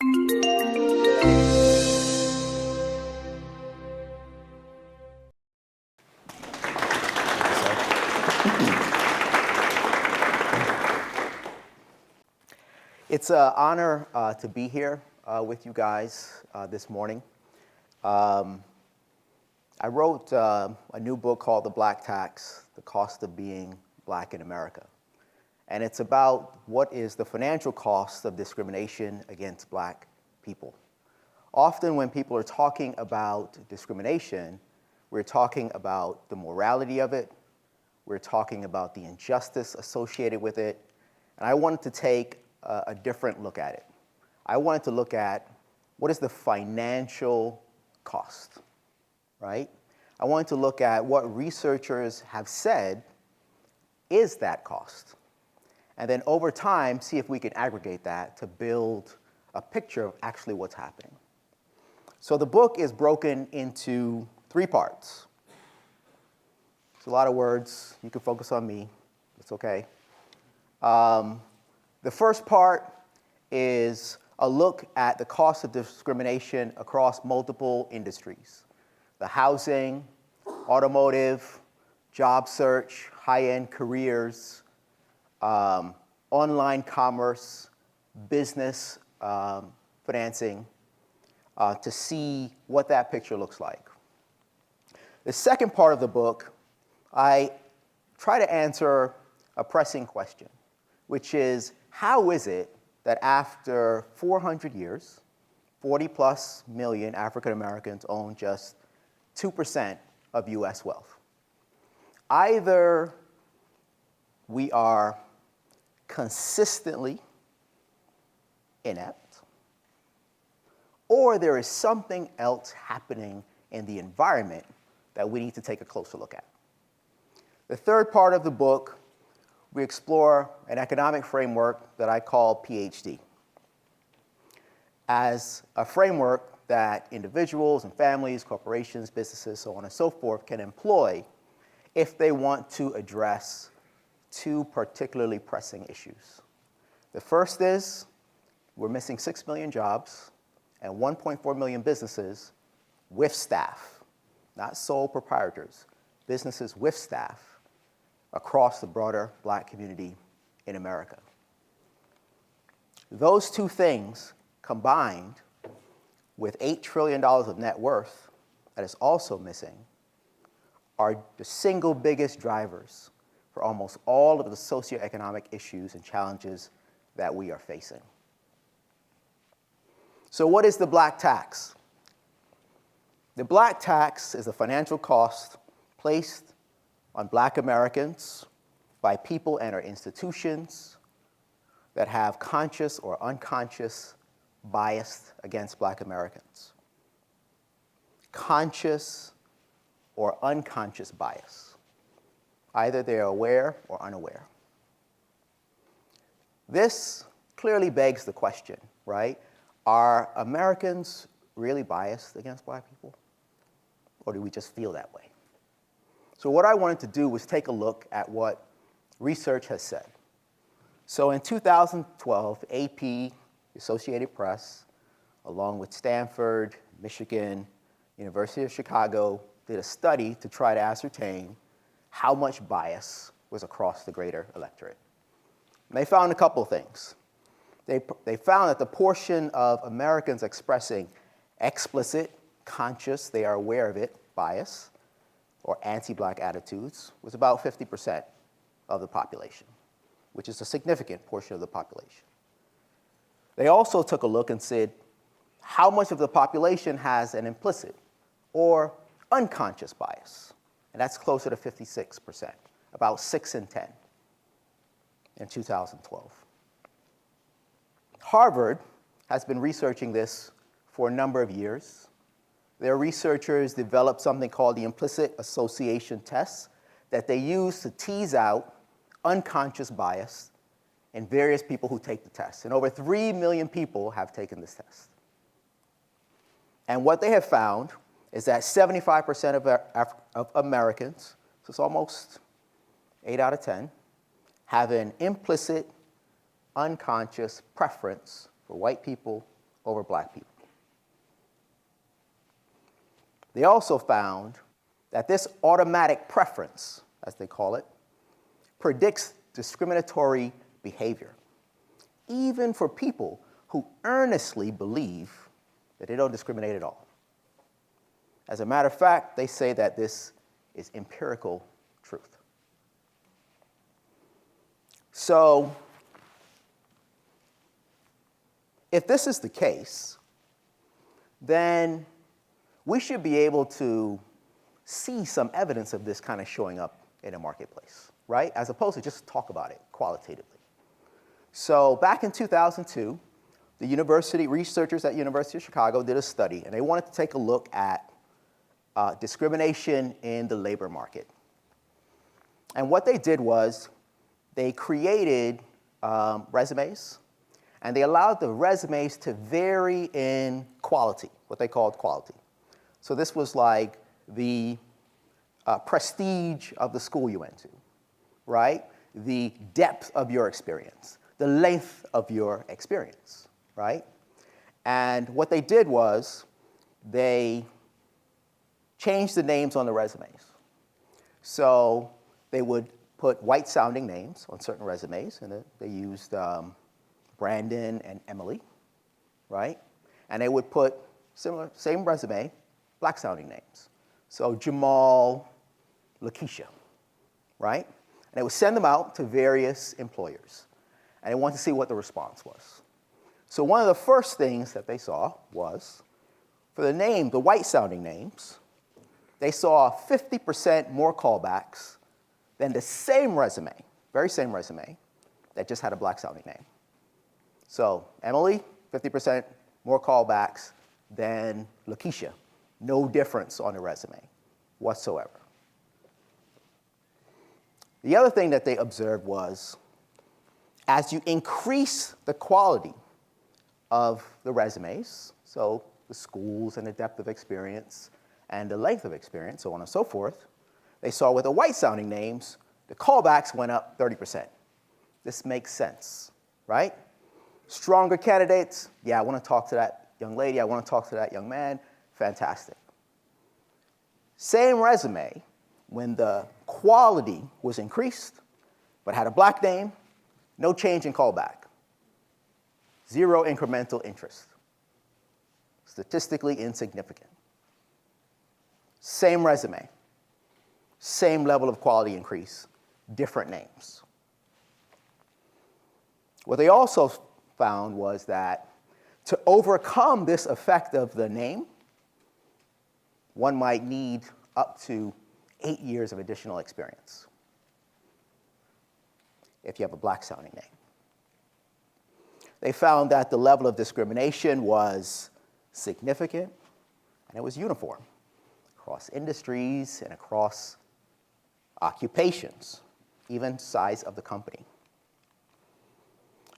It's an honor to be here with you guys this morning. I wrote a new book called The Black Tax, The Cost of Being Black in America. And it's about what is the financial cost of discrimination against black people. Often when people are talking about discrimination, we're talking about the morality of it, we're talking about the injustice associated with it, and I wanted to take a different look at it. I wanted to look at what is the financial cost, right? I wanted to look at what researchers have said is that cost. And then over time, see if we can aggregate that to build a picture of actually what's happening. So the book is broken into 3 parts. It's a lot of words. You can focus on me. It's okay. The first part is a look at the cost of discrimination across multiple industries: the housing, automotive, job search, high-end careers, online commerce, business financing, to see what that picture looks like. The second part of the book, I try to answer a pressing question, which is, how is it that after 400 years, 40+ million African Americans own just 2% of US wealth? Either we are consistently inept, or there is something else happening in the environment that we need to take a closer look at. The third part of the book, we explore an economic framework that I call PhD, as a framework that individuals and families, corporations, businesses, so on and so forth, can employ if they want to address 2 particularly pressing issues. The first is we're missing 6 million jobs and 1.4 million businesses with staff, not sole proprietors, businesses with staff across the broader black community in America. Those 2 things combined with $8 trillion of net worth that is also missing are the single biggest drivers for almost all of the socioeconomic issues and challenges that we are facing. So what is the black tax? The black tax is a financial cost placed on black Americans by people and or institutions that have conscious or unconscious bias against black Americans. Conscious or unconscious bias. Either they are aware or unaware. This clearly begs the question, right? Are Americans really biased against black people? Or do we just feel that way? So what I wanted to do was take a look at what research has said. So in 2012, AP, Associated Press, along with Stanford, Michigan, University of Chicago, did a study to try to ascertain how much bias was across the greater electorate. And they found a couple of things. They found that the portion of Americans expressing explicit, conscious, they are aware of it, bias, or anti-black attitudes, was about 50% of the population, which is a significant portion of the population. They also took a look and said, how much of the population has an implicit or unconscious bias? And that's closer to 56%, about 6 in 10 in 2012. Harvard has been researching this for a number of years. Their researchers developed something called the implicit association test that they use to tease out unconscious bias in various people who take the test. And over 3 million people have taken this test. And what they have found is that 75% of Americans, so it's almost 8 out of 10, have an implicit, unconscious preference for white people over black people. They also found that this automatic preference, as they call it, predicts discriminatory behavior, even for people who earnestly believe that they don't discriminate at all. As a matter of fact, they say that this is empirical truth. So, if this is the case, then we should be able to see some evidence of this kind of showing up in a marketplace, right? As opposed to just talk about it qualitatively. So back in 2002, the researchers at University of Chicago did a study, and they wanted to take a look at discrimination in the labor market. And what they did was they created resumes, and they allowed the resumes to vary in quality, what they called quality. So this was like the prestige of the school you went to, right? The depth of your experience, the length of your experience, right? And what they did was they changed the names on the resumes. So they would put white-sounding names on certain resumes, and they used Brandon and Emily, right? And they would put same resume, black-sounding names. So Jamal, Lakeisha, right? And they would send them out to various employers, and they wanted to see what the response was. So one of the first things that they saw was, for the white-sounding names, they saw 50% more callbacks than the same resume, very same resume, that just had a black-sounding name. So Emily, 50% more callbacks than Lakeisha. No difference on the resume whatsoever. The other thing that they observed was, as you increase the quality of the resumes, so the schools and the depth of experience and the length of experience, so on and so forth, they saw with the white-sounding names, the callbacks went up 30%. This makes sense, right? Stronger candidates, yeah, I want to talk to that young lady, I want to talk to that young man, fantastic. Same resume, when the quality was increased, but had a black name, no change in callback. Zero incremental interest. Statistically insignificant. Same resume, same level of quality increase, different names. What they also found was that to overcome this effect of the name, one might need up to 8 years of additional experience if you have a black-sounding name. They found that the level of discrimination was significant, and it was uniform across industries and across occupations, even size of the company.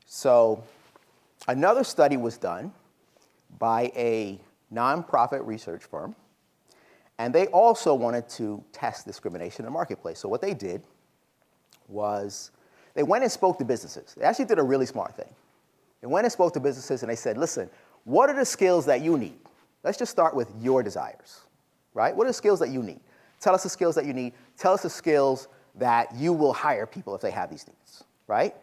So another study was done by a nonprofit research firm, and they also wanted to test discrimination in the marketplace. So what they did was they went and spoke to businesses. They actually did a really smart thing. They went and spoke to businesses, and they said, listen, what are the skills that you need? Let's just start with your desires, right? What are the skills that you need? Tell us the skills that you need. Tell us the skills that you will hire people if they have these needs, right?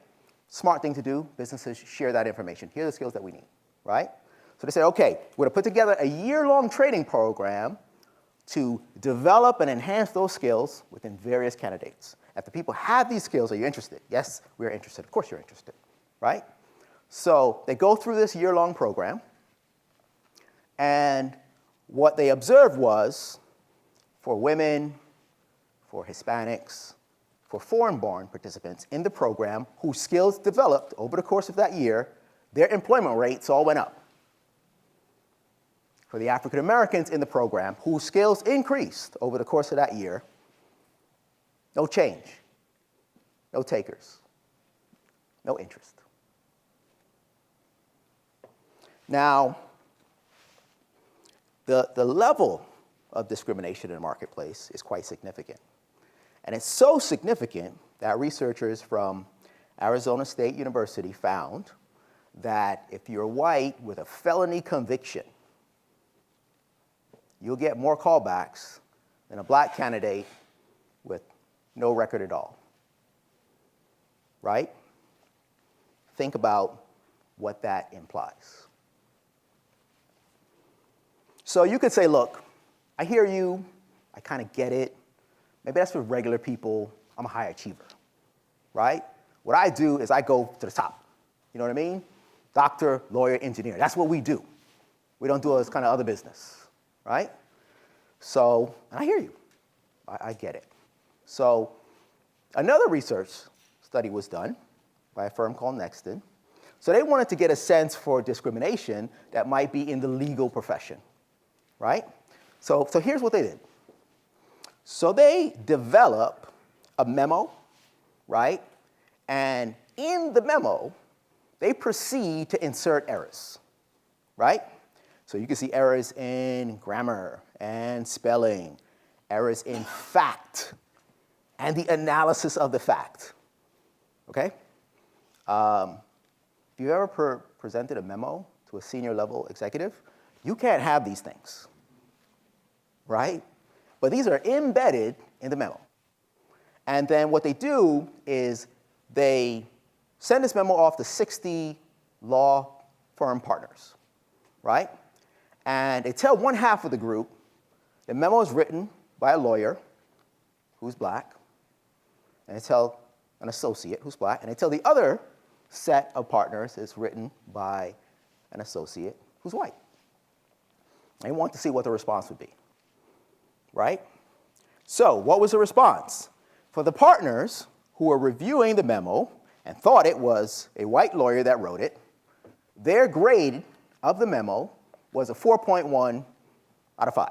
Smart thing to do. Businesses share that information. Here are the skills that we need, right? So they said, okay, we're going to put together a year-long training program to develop and enhance those skills within various candidates. If the people have these skills, are you interested? Yes, we're interested. Of course you're interested, right? So they go through this year-long program, and what they observed was, for women, for Hispanics, for foreign-born participants in the program whose skills developed over the course of that year, their employment rates all went up. For the African Americans in the program whose skills increased over the course of that year, no change, no takers, no interest. Now, the level of discrimination in the marketplace is quite significant. And it's so significant that researchers from Arizona State University found that if you're white with a felony conviction, you'll get more callbacks than a black candidate with no record at all. Right? Think about what that implies. So you could say, look, I hear you, I kind of get it. Maybe that's for regular people. I'm a high achiever, right? What I do is I go to the top. You know what I mean? Doctor, lawyer, engineer. That's what we do. We don't do this kind of other business, right? So, and I hear you. I get it. So another research study was done by a firm called Nexton. So they wanted to get a sense for discrimination that might be in the legal profession, right? So here's what they did. So they develop a memo, right? And in the memo, they proceed to insert errors, right? So you can see errors in grammar and spelling, errors in fact, and the analysis of the fact, okay? If you ever presented a memo to a senior level executive, you can't have these things, right? But these are embedded in the memo. And then what they do is they send this memo off to 60 law firm partners, right? And they tell one half of the group the memo is written by a lawyer who's black, and they tell an associate who's black, and they tell the other set of partners it's written by an associate who's white. They want to see what the response would be, right? So what was the response? For the partners who were reviewing the memo and thought it was a white lawyer that wrote it, their grade of the memo was a 4.1 out of 5.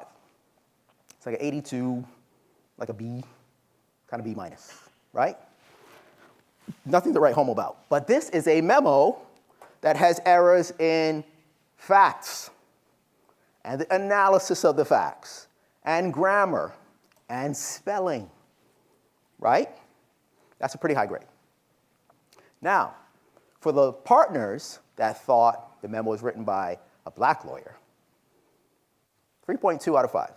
It's like an 82, like a B, kind of B minus, right? Nothing to write home about. But this is a memo that has errors in facts and the analysis of the facts and grammar and spelling, right? That's a pretty high grade. Now, for the partners that thought the memo was written by a black lawyer, 3.2 out of 5.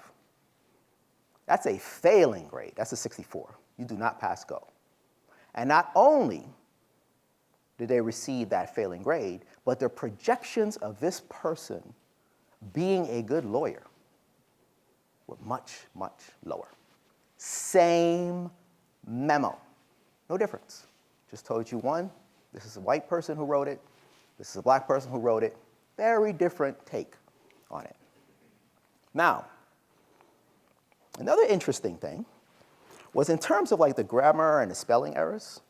That's a failing grade. That's a 64. You do not pass go. And not only did they receive that failing grade, but their projections of this person being a good lawyer were much, much lower. Same memo. No difference. Just told you one, this is a white person who wrote it, this is a black person who wrote it. Very different take on it. Now, another interesting thing was in terms of like the grammar and the spelling errors,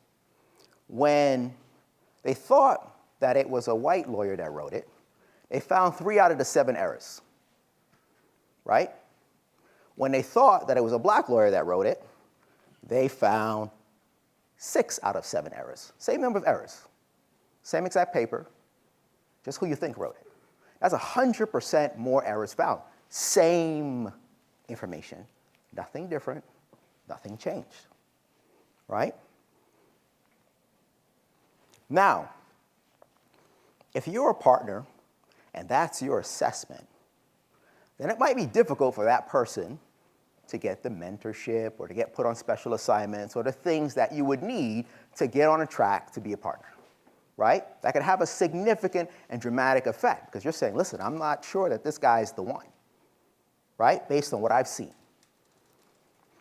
when they thought that it was a white lawyer that wrote it, they found 3 out of the 7 errors, right? When they thought that it was a black lawyer that wrote it, they found 6 out of 7 errors. Same number of errors, same exact paper, just who you think wrote it. That's 100% more errors found. Same information, nothing different, nothing changed, right? Now, if you're a partner and that's your assessment, then it might be difficult for that person to get the mentorship or to get put on special assignments or the things that you would need to get on a track to be a partner, right? That could have a significant and dramatic effect because you're saying, listen, I'm not sure that this guy's the one, right? Based on what I've seen.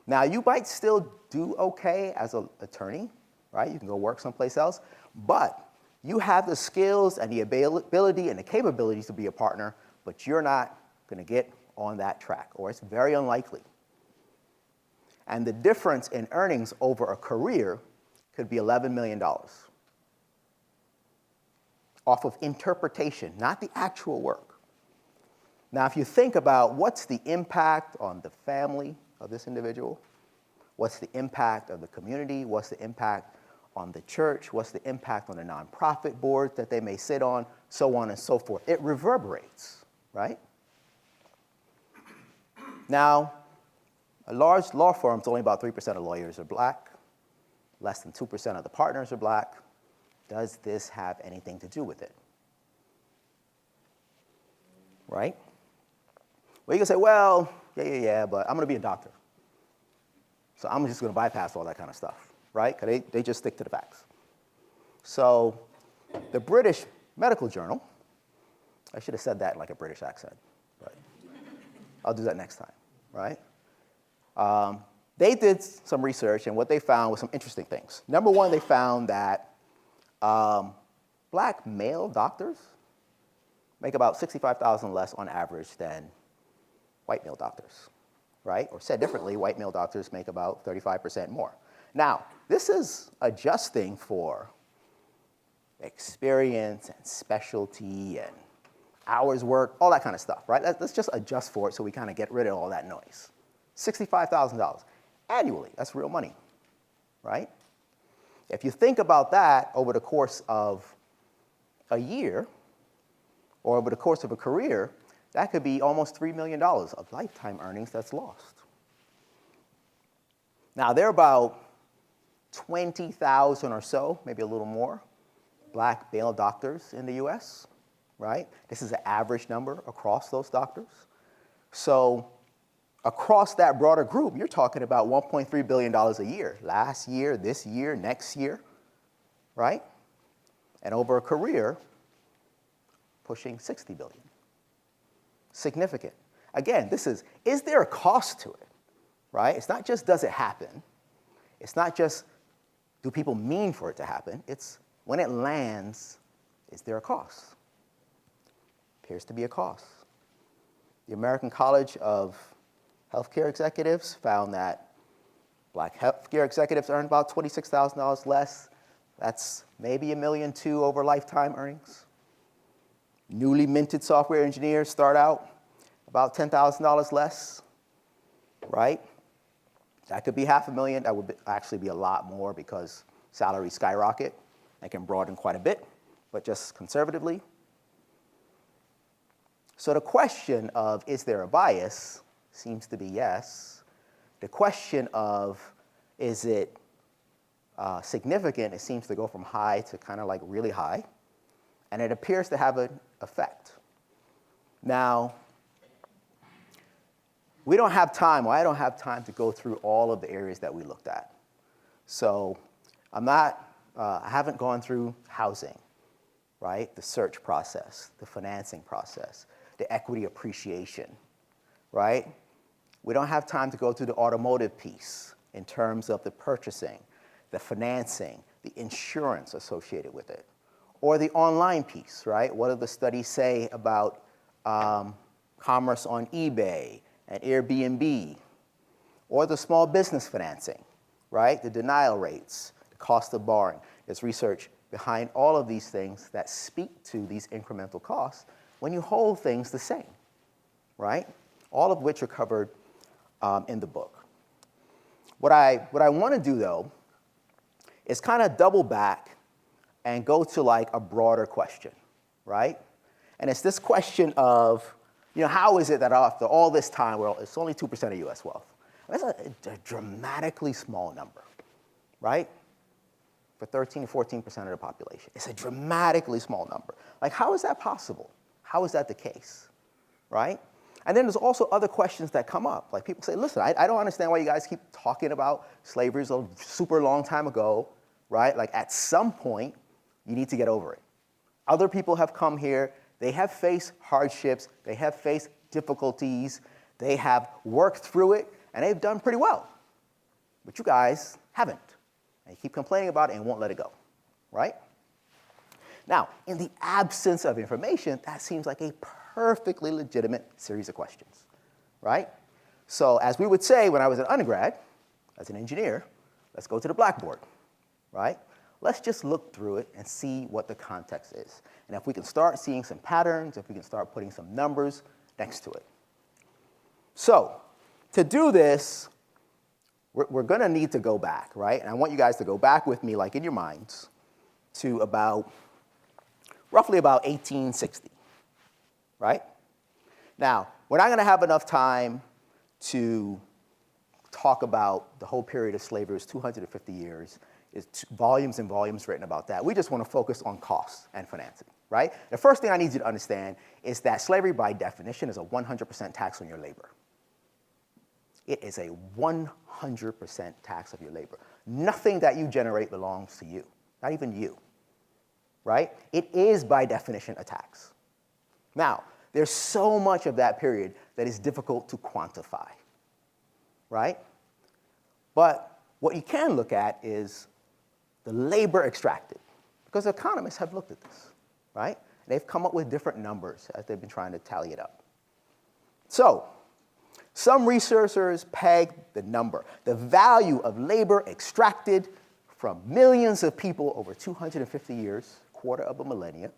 Now, you might still do okay as an attorney, right? You can go work someplace else, but you have the skills and the ability and the capabilities to be a partner, but you're not going to get on that track, or it's very unlikely. And the difference in earnings over a career could be $11 million off of interpretation, not the actual work. Now, if you think about what's the impact on the family of this individual, what's the impact of the community, what's the impact on the church, what's the impact on the nonprofit board that they may sit on, so on and so forth. It reverberates, right? Now, a large law firm, only about 3% of lawyers are black, less than 2% of the partners are black. Does this have anything to do with it? right? Well, you can say, well, yeah, but I'm going to be a doctor. So I'm just going to bypass all that kind of stuff, right? Because they just stick to the facts. So the British Medical Journal, I should have said that in like a British accent, but I'll do that next time, right? They did some research, and what they found was some interesting things. Number one, they found that black male doctors make about $65,000 less on average than white male doctors, right? Or said differently, white male doctors make about 35% more. Now, this is adjusting for experience and specialty and hours worked, all that kind of stuff, right? Let's just adjust for it so we kind of get rid of all that noise. $65,000 annually, that's real money, right? If you think about that over the course of a year or over the course of a career, that could be almost $3 million of lifetime earnings that's lost. Now, there are about 20,000 or so, maybe a little more, black male doctors in the US, right? This is an average number across those doctors. So across that broader group, you're talking about $1.3 billion a year, last year, this year, next year, right? And over a career, pushing $60 billion. Significant. Again, is there a cost to it, right? It's not just does it happen. It's not just do people mean for it to happen. It's when it lands, is there a cost? Appears to be a cost. The American College of Healthcare Executives found that black healthcare executives earn about $26,000 less. That's maybe $1.2 million over lifetime earnings. Newly minted software engineers start out about $10,000 less, right? That could be $500,000. That would actually be a lot more because salaries skyrocket and can broaden quite a bit, but just conservatively. So the question of is there a bias seems to be yes. The question of is it significant, it seems to go from high to kind of like really high, and it appears to have an effect. Now, we don't have time, or I don't have time to go through all of the areas that we looked at. So I haven't gone through housing, right? The search process, the financing process, the equity appreciation, right? We don't have time to go through the automotive piece in terms of the purchasing, the financing, the insurance associated with it, or the online piece, right? What do the studies say about commerce on eBay and Airbnb, or the small business financing, right? The denial rates, the cost of borrowing. There's research behind all of these things that speak to these incremental costs when you hold things the same, right? All of which are covered in the book. What I want to do, though, is kind of double back and go to like a broader question, right? And it's this question of, how is it that after all this time, well, it's only 2% of U.S. wealth? That's a dramatically small number, right? For 13 to 14% of the population. It's a dramatically small number. Like, how is that possible? How is that the case, right? And then there's also other questions that come up. Like people say, listen, I don't understand why you guys keep talking about slavery a super long time ago, right? Like at some point, you need to get over it. Other people have come here. They have faced hardships. They have faced difficulties. They have worked through it, and they've done pretty well. But you guys haven't. And you keep complaining about it and won't let it go, right? Now, in the absence of information, that seems like a perfectly legitimate series of questions, right? So as we would say when I was an undergrad, as an engineer, let's go to the blackboard, right? Let's just look through it and see what the context is. And if we can start seeing some patterns, if we can start putting some numbers next to it. So to do this, we're going to need to go back, right? And I want you guys to go back with me, like in your minds, to roughly about 1860, right? Now, we're not going to have enough time to talk about the whole period of slavery. It was 250 years. It's volumes and volumes written about that. We just want to focus on costs and financing, right? The first thing I need you to understand is that slavery, by definition, is a 100% tax on your labor. It is a 100% tax of your labor. Nothing that you generate belongs to you, not even you, right? It is, by definition, a tax. Now, there's so much of that period that is difficult to quantify, right? But what you can look at is the labor extracted, because economists have looked at this, right? They've come up with different numbers as they've been trying to tally it up. So, some researchers peg the number, the value of labor extracted from millions of people over 250 years, quarter of a millennia,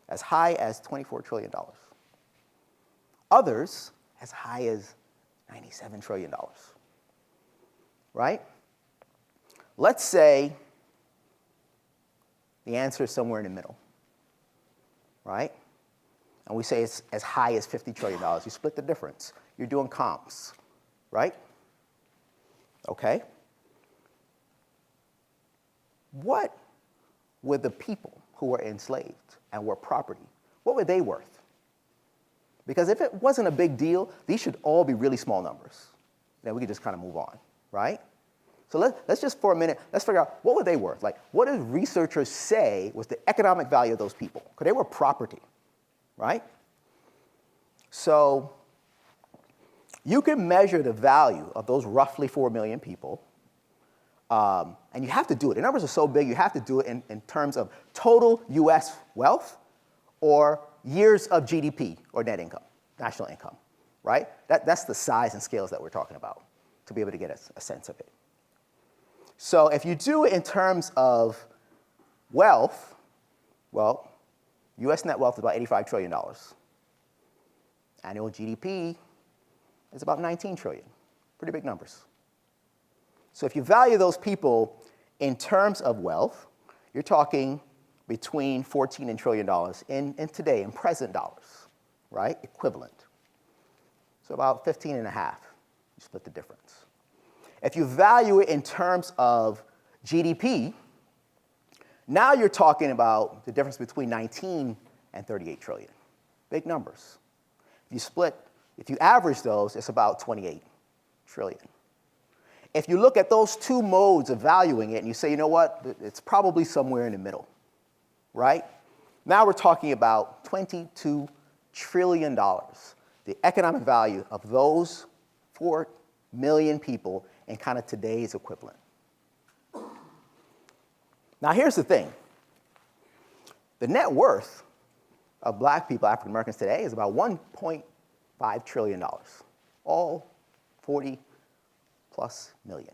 as high as $24 trillion. Others, as high as $97 trillion, right? Let's say the answer is somewhere in the middle, right? And we say it's as high as $50 trillion. You split the difference. You're doing comps, right? Okay. What were the people who were enslaved and were property, what were they worth? Because if it wasn't a big deal, these should all be really small numbers. Then we could just kind of move on, right? So let's just for a minute, let's figure out what were they worth? Like, what did researchers say was the economic value of those people? Because they were property, right? So you can measure the value of those roughly 4 million people, and you have to do it. The numbers are so big, you have to do it in terms of total US wealth or years of GDP or net income, national income, right? That's the size and scales that we're talking about to be able to get a sense of it. So if you do it in terms of wealth, well, US net wealth is about $85 trillion. Annual GDP is about 19 trillion. Pretty big numbers. So if you value those people in terms of wealth, you're talking between $14 trillion in today, in present dollars, right? Equivalent. So about 15 and a half. You split the difference. If you value it in terms of GDP, now you're talking about the difference between 19 and 38 trillion. Big numbers. If you average those, it's about 28 trillion. If you look at those two modes of valuing it and you say, you know what, it's probably somewhere in the middle, right? Now we're talking about $22 trillion, the economic value of those 4 million people in kind of today's equivalent. Now here's the thing. The net worth of black people, African Americans today, is about $1.5 trillion, all 40 plus million,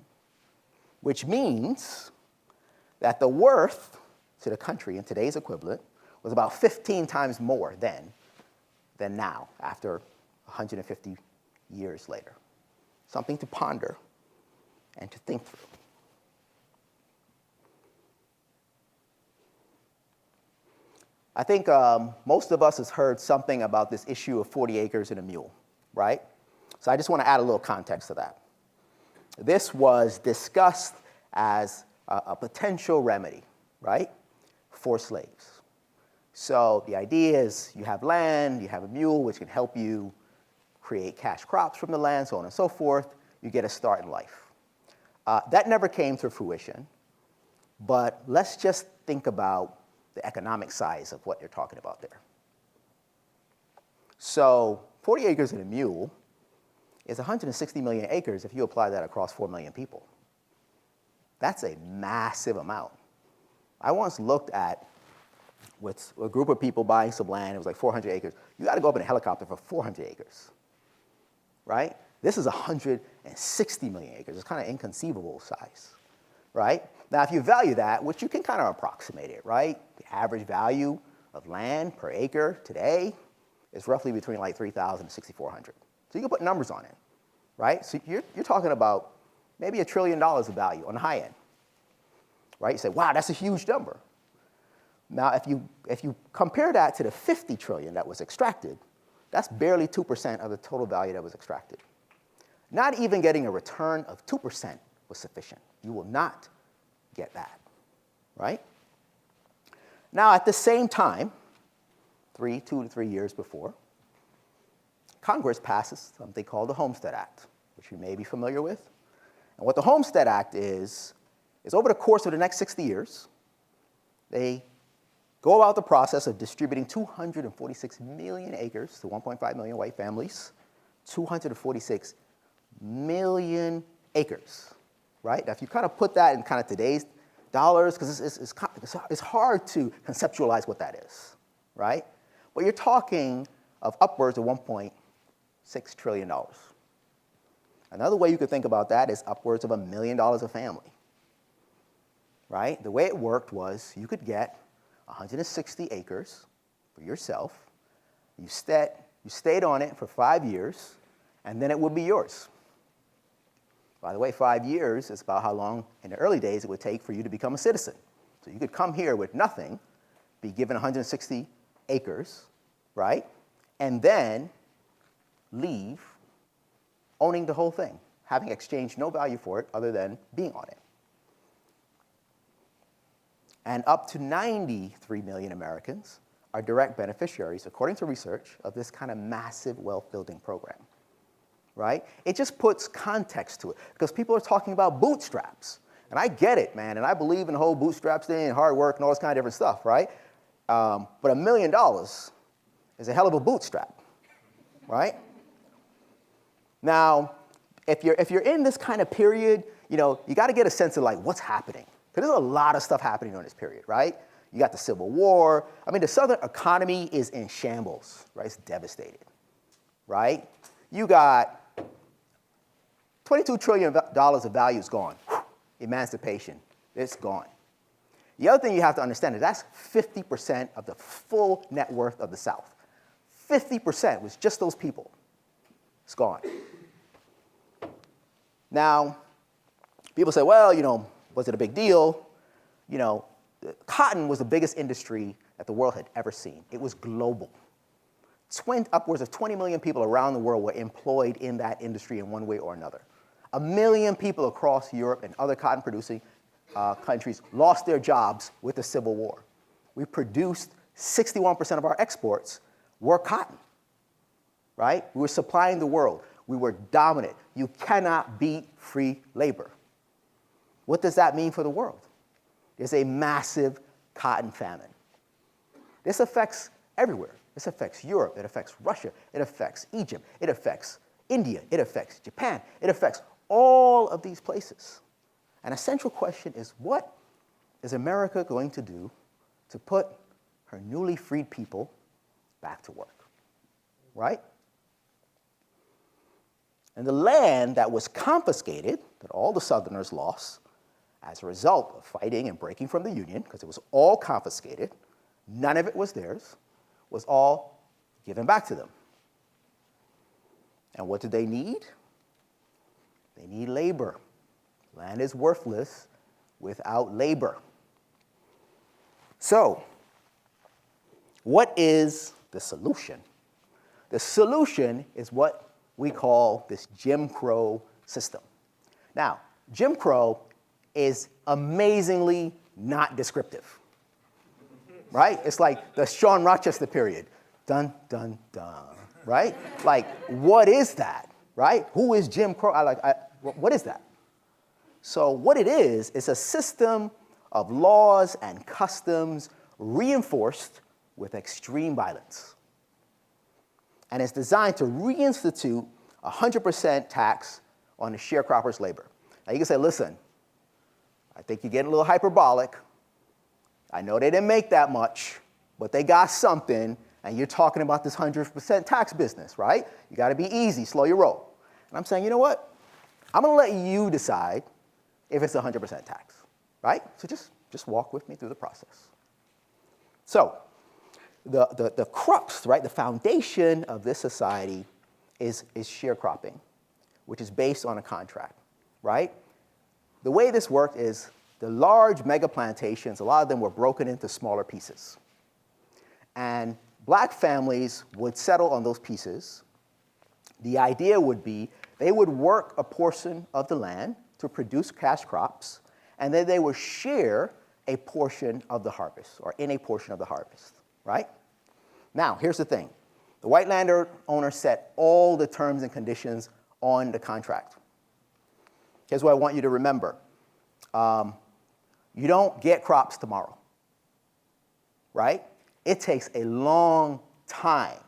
which means that the worth to the country in today's equivalent was about 15 times more then than now, after 150 years later. Something to ponder and to think through. I think most of us has heard something about this issue of 40 acres and a mule, right? So I just want to add a little context to that. This was discussed as a potential remedy, right, for slaves. So the idea is you have land, you have a mule, which can help you create cash crops from the land, so on and so forth. You get a start in life. That never came to fruition, but let's just think about the economic size of what you're talking about there. So 40 acres and a mule is 160 million acres if you apply that across 4 million people. That's a massive amount. I once looked at with a group of people buying some land, it was like 400 acres. You got to go up in a helicopter for 400 acres, right? This is 160 million acres. It's kind of inconceivable size, right? Now, if you value that, which you can kind of approximate it, right? The average value of land per acre today is roughly between like $3,000 and $6,400. So you can put numbers on it, right? So you're talking about maybe $1 trillion of value on the high end, right? You say, wow, that's a huge number. Now, if you compare that to the 50 trillion that was extracted, that's barely 2% of the total value that was extracted. Not even getting a return of 2% was sufficient. You will not get that, right? Now, at the same time, 2 to 3 years before, Congress passes something called the Homestead Act, which you may be familiar with. And what the Homestead Act is over the course of the next 60 years, they go about the process of distributing 246 million acres to 1.5 million white families, 246 million acres, right? Now, if you kind of put that in kind of today's dollars, because it's hard to conceptualize what that is, right? But you're talking of upwards of $1.6 trillion. Another way you could think about that is upwards of $1 million a family, right? The way it worked was you could get 160 acres for yourself. You stayed on it for 5 years, and then it would be yours. By the way, 5 years is about how long in the early days it would take for you to become a citizen. So you could come here with nothing, be given 160 acres, right? And then leave owning the whole thing, having exchanged no value for it other than being on it. And up to 93 million Americans are direct beneficiaries, according to research, of this kind of massive wealth-building program, right? It just puts context to it, because people are talking about bootstraps. And I get it, man, and I believe in the whole bootstraps thing and hard work and all this kind of different stuff, right? But $1 million is a hell of a bootstrap, right? Now, if you're in this kind of period, you got to get a sense of like what's happening. Because there's a lot of stuff happening during this period, right? You got the Civil War. I mean, the Southern economy is in shambles, right? It's devastated, right? You got $22 trillion of value is gone. Emancipation, it's gone. The other thing you have to understand is that's 50% of the full net worth of the South. 50% was just those people. It's gone. Now, people say, well, was it a big deal? Cotton was the biggest industry that the world had ever seen. It was global. Upwards of 20 million people around the world were employed in that industry in one way or another. 1 million people across Europe and other cotton-producing countries lost their jobs with the Civil War. We produced 61% of our exports were cotton, right? We were supplying the world. We were dominant. You cannot beat free labor. What does that mean for the world? There's a massive cotton famine. This affects everywhere. This affects Europe. It affects Russia. It affects Egypt. It affects India. It affects Japan. It affects all of these places. And a central question is, what is America going to do to put her newly freed people back to work, right? And the land that was confiscated, that all the Southerners lost, as a result of fighting and breaking from the Union, because it was all confiscated, none of it was theirs, was all given back to them. And what do they need? They need labor. Land is worthless without labor. So, what is the solution? The solution is what we call this Jim Crow system. Now, Jim Crow is amazingly not descriptive, right? It's like the Shawn Rochester period. Dun, dun, dun, right? Like, what is that, right? Who is Jim Crow? What is that? So what it is a system of laws and customs reinforced with extreme violence. And it's designed to reinstitute 100% tax on the sharecropper's labor. Now you can say, listen, I think you're getting a little hyperbolic. I know they didn't make that much, but they got something, and you're talking about this 100% tax business, right? You got to be easy, slow your roll. And I'm saying, you know what? I'm going to let you decide if it's 100% tax, right? So just walk with me through the process. So the crux, right, the foundation of this society is sharecropping, which is based on a contract, right? The way this worked is the large mega plantations, a lot of them were broken into smaller pieces. And black families would settle on those pieces. The idea would be they would work a portion of the land to produce cash crops, and then they would share a portion of the harvest, or in a portion of the harvest, right? Now, here's the thing. The white landowner set all the terms and conditions on the contract. Here's what I want you to remember. You don't get crops tomorrow, right? It takes a long time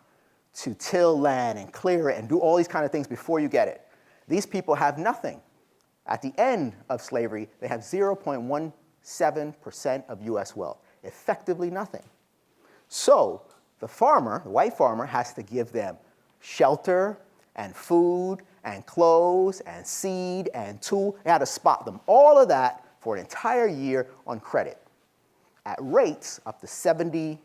to till land and clear it and do all these kind of things before you get it. These people have nothing. At the end of slavery, they have 0.17% of U.S. wealth, effectively nothing. So the farmer, the white farmer, has to give them shelter and food and clothes and seed and tool. They had to spot them. All of that for an entire year on credit at rates up to 70%.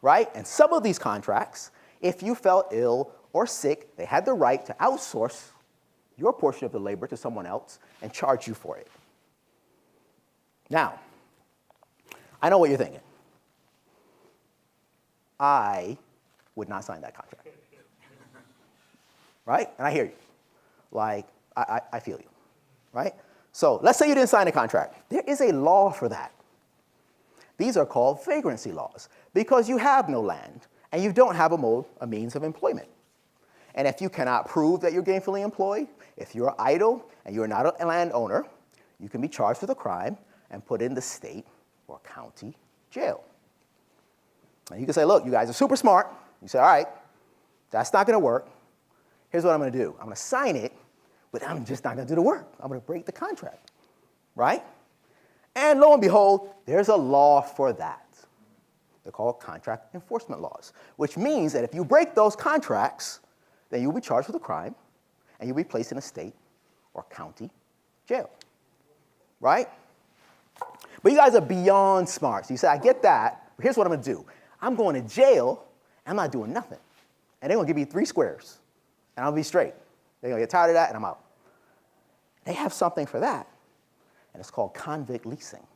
Right? And some of these contracts, if you fell ill or sick, they had the right to outsource your portion of the labor to someone else and charge you for it. Now, I know what you're thinking. I would not sign that contract. Right? And I hear you. Like, I feel you. Right? So let's say you didn't sign a contract. There is a law for that. These are called vagrancy laws because you have no land and you don't have a means of employment. And if you cannot prove that you're gainfully employed, if you're idle and you're not a landowner, you can be charged with a crime and put in the state or county jail. And you can say, look, you guys are super smart. You say, all right, that's not going to work. Here's what I'm going to do. I'm going to sign it, but I'm just not going to do the work. I'm going to break the contract, right? And lo and behold, there's a law for that. They're called contract enforcement laws, which means that if you break those contracts, then you'll be charged with a crime, and you'll be placed in a state or county jail, right? But you guys are beyond smart. So you say, I get that, but here's what I'm going to do. I'm going to jail, and I'm not doing nothing. And they're going to give me 3 squares, and I'll be straight. They're going to get tired of that, and I'm out. They have something for that, and it's called convict leasing,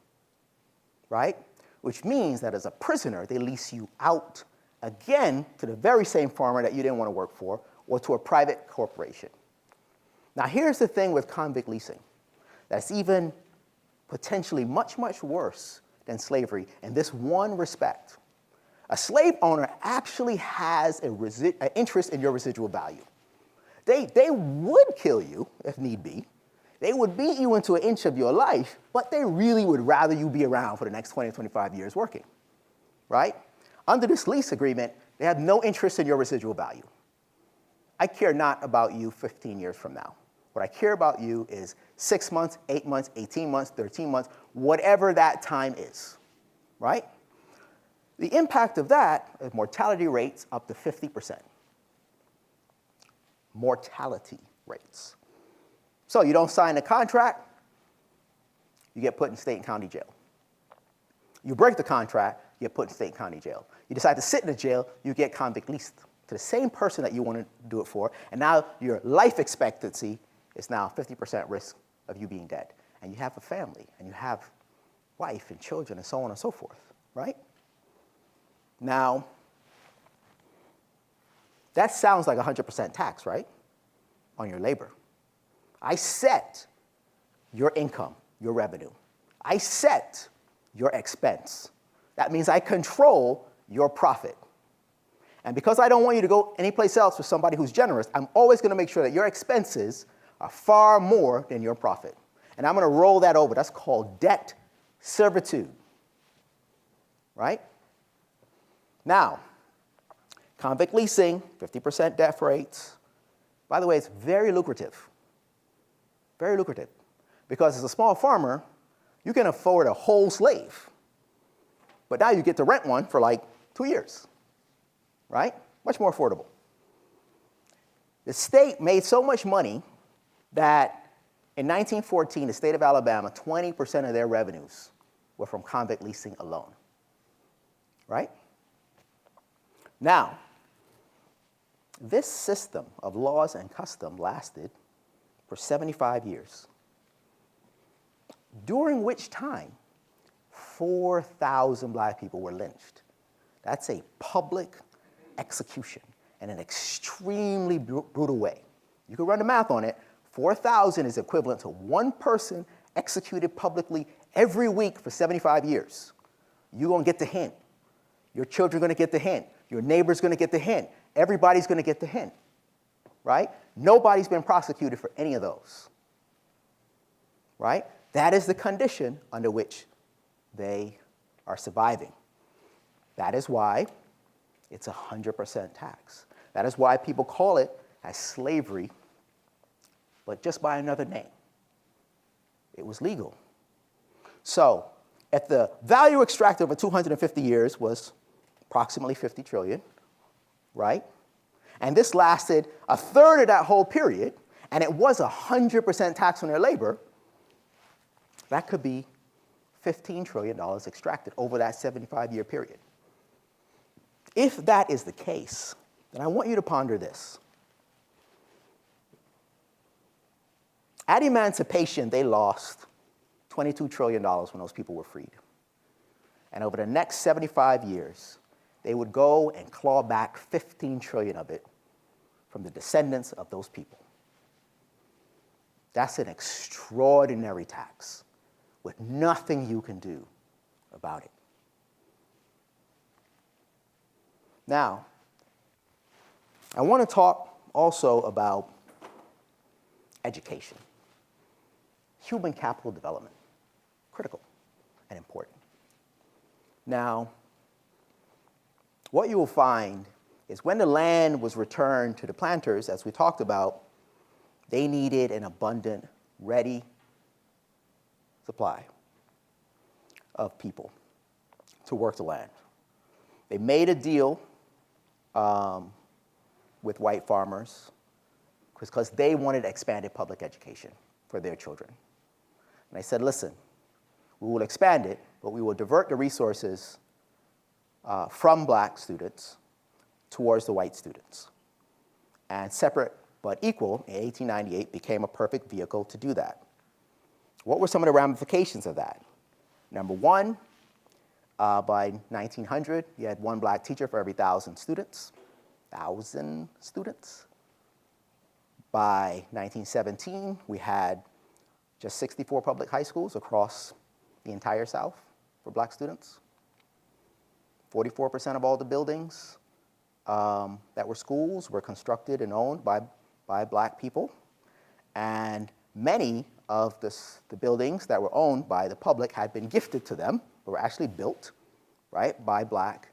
right? Which means that as a prisoner, they lease you out again to the very same farmer that you didn't want to work for, or to a private corporation. Now, here's the thing with convict leasing. That's even potentially much, much worse than slavery in this one respect. A slave owner actually has an interest in your residual value. They would kill you if need be. They would beat you into an inch of your life, but they really would rather you be around for the next 20 to 25 years working, right? Under this lease agreement, they have no interest in your residual value. I care not about you 15 years from now. What I care about you is 6 months, 8 months, 18 months, 13 months, whatever that time is, right? The impact of that is mortality rates up to 50%. Mortality rates. So you don't sign a contract, you get put in state and county jail. You break the contract, you get put in state and county jail. You decide to sit in the jail, you get convict leased to the same person that you want to do it for, and now your life expectancy is now 50% risk of you being dead. And you have a family, and you have wife and children, and so on and so forth, right? Now, that sounds like 100% tax, right, on your labor. I set your income, your revenue. I set your expense. That means I control your profit. And because I don't want you to go anyplace else with somebody who's generous, I'm always going to make sure that your expenses are far more than your profit. And I'm going to roll that over. That's called debt servitude, right? Now, convict leasing, 50% death rates. By the way, it's very lucrative. Very lucrative. Because as a small farmer, you can afford a whole slave. But now you get to rent one for like 2 years, right? Much more affordable. The state made so much money that in 1914, the state of Alabama, 20% of their revenues were from convict leasing alone, right? Now, this system of laws and custom lasted for 75 years, during which time 4,000 black people were lynched. That's a public execution in an extremely brutal way. You can run the math on it. 4,000 is equivalent to one person executed publicly every week for 75 years. You're going to get the hint. Your children are going to get the hint. Your neighbor's going to get the hint. Everybody's going to get the hint, right? Nobody's been prosecuted for any of those, right? That is the condition under which they are surviving. That is why it's 100% tax. That is why people call it as slavery, but just by another name. It was legal. So, if the value extracted over 250 years was approximately 50 trillion, right? And this lasted a third of that whole period, and it was 100% tax on their labor, that could be $15 trillion extracted over that 75-year period. If that is the case, then I want you to ponder this. At emancipation, they lost $22 trillion when those people were freed. And over the next 75 years, they would go and claw back 15 trillion of it from the descendants of those people. That's an extraordinary tax with nothing you can do about it. Now, I want to talk also about education. Human capital development, critical and important. Now, what you will find is when the land was returned to the planters, as we talked about, they needed an abundant, ready supply of people to work the land. They made a deal with white farmers because they wanted expanded public education for their children. And they said, listen, we will expand it, but we will divert the resources from black students towards the white students. And separate but equal in 1898 became a perfect vehicle to do that. What were some of the ramifications of that? Number one, by 1900, you had one black teacher for every 1,000 students. By 1917, we had just 64 public high schools across the entire South for black students. 44% of all the buildings that were schools were constructed and owned by black people. And many of the buildings that were owned by the public had been gifted to them, or were actually built, right, by black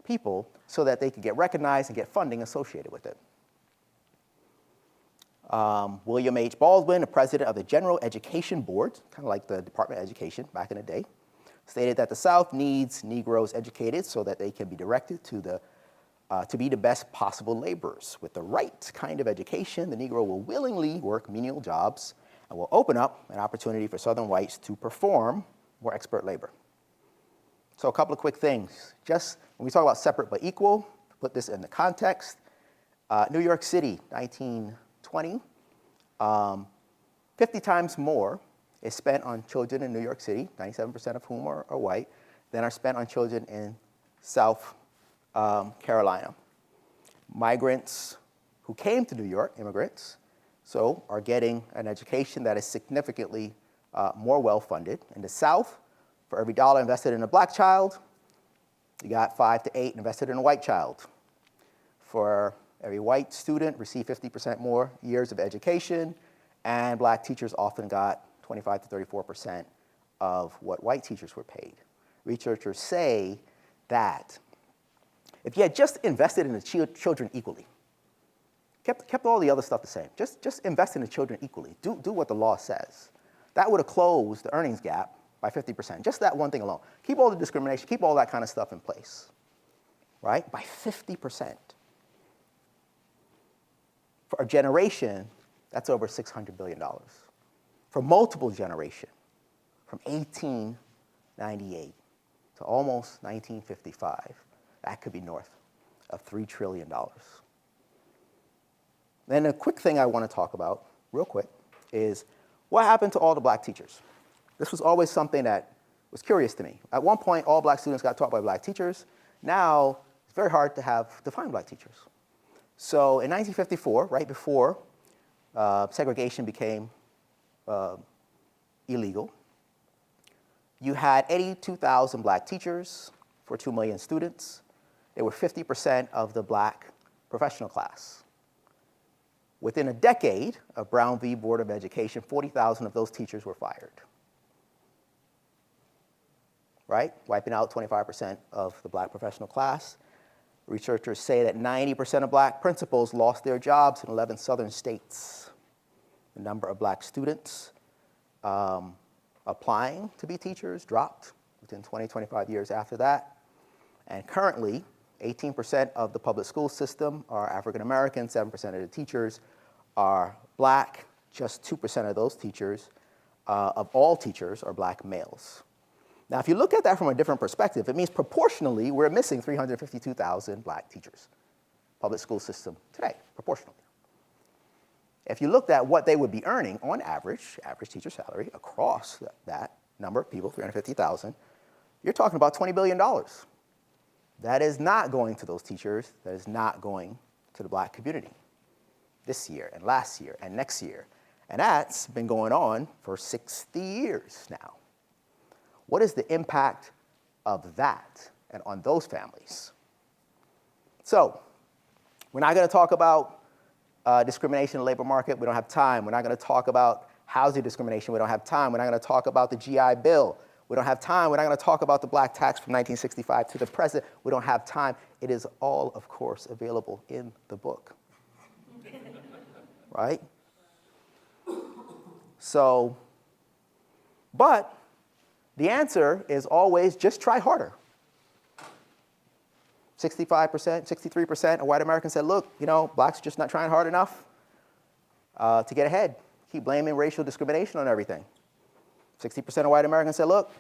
people so that they could get recognized and get funding associated with it. William H. Baldwin, the president of the General Education Board, kind of like the Department of Education back in the day, stated that the South needs Negroes educated so that they can be directed to be the best possible laborers. With the right kind of education, the Negro will willingly work menial jobs and will open up an opportunity for Southern whites to perform more expert labor. So a couple of quick things. Just when we talk about separate but equal, to put this in the context, New York City, 1920, 50 times more is spent on children in New York City, 97% of whom are white, than are spent on children in South Carolina. Migrants who came to New York, immigrants, so are getting an education that is significantly more well-funded. In the South, for every dollar invested in a black child, you got 5 to 8 invested in a white child. For every white student received 50% more years of education, and black teachers often got 25 to 34% of what white teachers were paid. Researchers say that if you had just invested in the children equally, kept all the other stuff the same, just invest in the children equally, do what the law says, that would have closed the earnings gap by 50%, just that one thing alone. Keep all the discrimination, keep all that kind of stuff in place, right? By 50%. For a generation, that's over $600 billion. For multiple generations, from 1898 to almost 1955, that could be north of $3 trillion. Then a quick thing I want to talk about, real quick, is what happened to all the black teachers? This was always something that was curious to me. At one point, all black students got taught by black teachers. Now, it's very hard to find black teachers. So in 1954, right before segregation became illegal, you had 82,000 black teachers for 2 million students. They were 50% of the black professional class. Within a decade of Brown v. Board of Education, 40,000 of those teachers were fired. Right? Wiping out 25% of the black professional class. Researchers say that 90% of black principals lost their jobs in 11 southern states. The number of black students applying to be teachers dropped within 20, 25 years after that. And currently, 18% of the public school system are African American, 7% of the teachers are black, just 2% of those teachers, of all teachers, are black males. Now, if you look at that from a different perspective, it means proportionally we're missing 352,000 black teachers, public school system today, proportionally. If you looked at what they would be earning on average teacher salary across that number of people, 350,000, you're talking about $20 billion. That is not going to those teachers. That is not going to the black community this year and last year and next year. And that's been going on for 60 years now. What is the impact of that and on those families? So we're not going to talk about discrimination in the labor market. We don't have time. We're not going to talk about housing discrimination. We don't have time. We're not going to talk about the GI Bill. We don't have time. We're not going to talk about the black tax from 1965 to the present. We don't have time. It is all, of course, available in the book. Right? So, but the answer is always just try harder. 65%, 63% of white Americans said, look, blacks are just not trying hard enough to get ahead. Keep blaming racial discrimination on everything. 60% of white Americans said, look,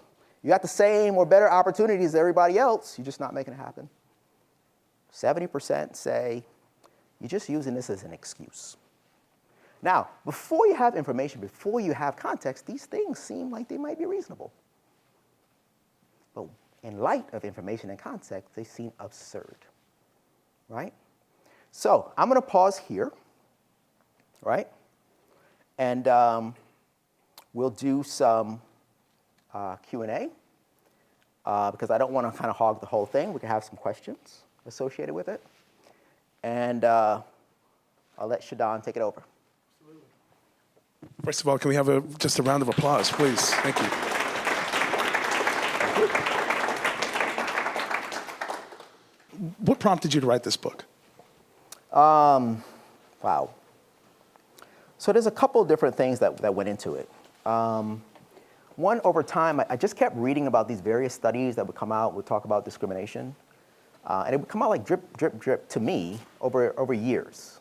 you got the same or better opportunities as everybody else, you're just not making it happen. 70% say, you're just using this as an excuse. Now, before you have information, before you have context, these things seem like they might be reasonable. But in light of information and context, they seem absurd, right? So I'm going to pause here, right? And we'll do some Q&A because I don't want to kind of hog the whole thing. We can have some questions associated with it. And I'll let Shadan take it over. Absolutely. First of all, can we have just a round of applause, please? Thank you. What prompted you to write this book? Wow. So there's a couple of different things that went into it. One, over time, I just kept reading about these various studies that would come out, would talk about discrimination. And it would come out like drip, drip, drip to me over years.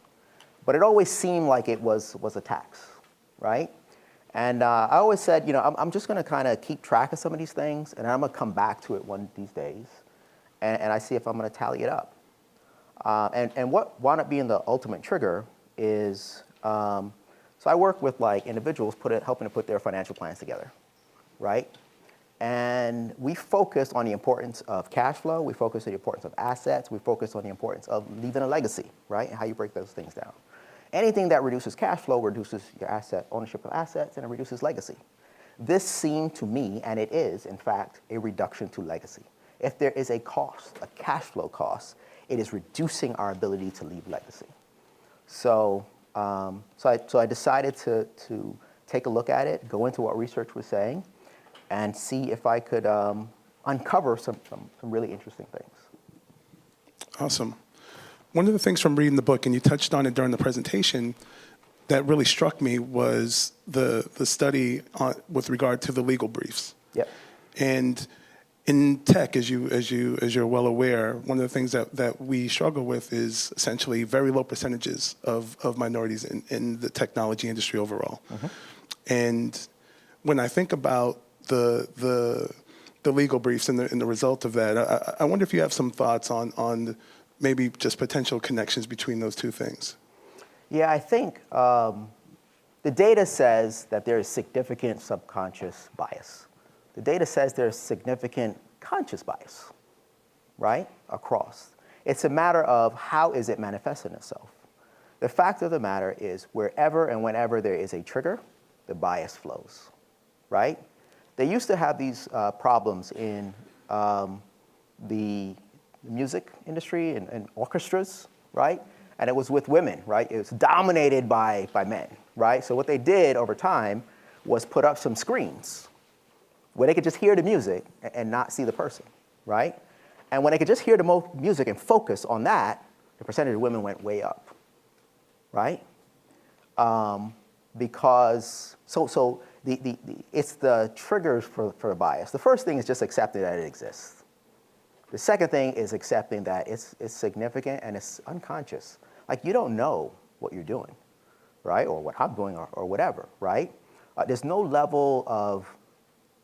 But it always seemed like it was a tax, right? And I always said, I'm just going to kind of keep track of some of these things, and I'm going to come back to it one of these days, and I see if I'm going to tally it up. And what wound up being the ultimate trigger is, so I work with individuals helping to put their financial plans together, right? And we focus on the importance of cash flow. We focus on the importance of assets. We focus on the importance of leaving a legacy, right? And how you break those things down. Anything that reduces cash flow reduces your ownership of assets, and it reduces legacy. This seemed to me, and it is, in fact, a reduction to legacy. If there is a cost, a cash flow cost, it is reducing our ability to leave legacy. So I decided to take a look at it, go into what research was saying, and see if I could uncover some really interesting things. Awesome. One of the things from reading the book, and you touched on it during the presentation, that really struck me was the study with regard to the legal briefs. Yep. And in tech, as you're well aware, one of the things that we struggle with is essentially very low percentages of minorities in the technology industry overall. Mm-hmm. And when I think about the legal briefs and the result of that, I wonder if you have some thoughts on maybe just potential connections between those two things. Yeah, I think the data says that there is significant subconscious bias. The data says there's significant conscious bias, right, across. It's a matter of how is it manifesting itself. The fact of the matter is wherever and whenever there is a trigger, the bias flows, right? They used to have these problems in the music industry and orchestras, right? And it was with women, right? It was dominated by men, right? So what they did over time was put up some screens where they could just hear the music and not see the person, right? And when they could just hear the music and focus on that, the percentage of women went way up, right? Because, it's the triggers for the bias. The first thing is just accepting that it exists. The second thing is accepting that it's significant and it's unconscious. Like, you don't know what you're doing, right? Or what I'm doing or whatever, right? There's no level of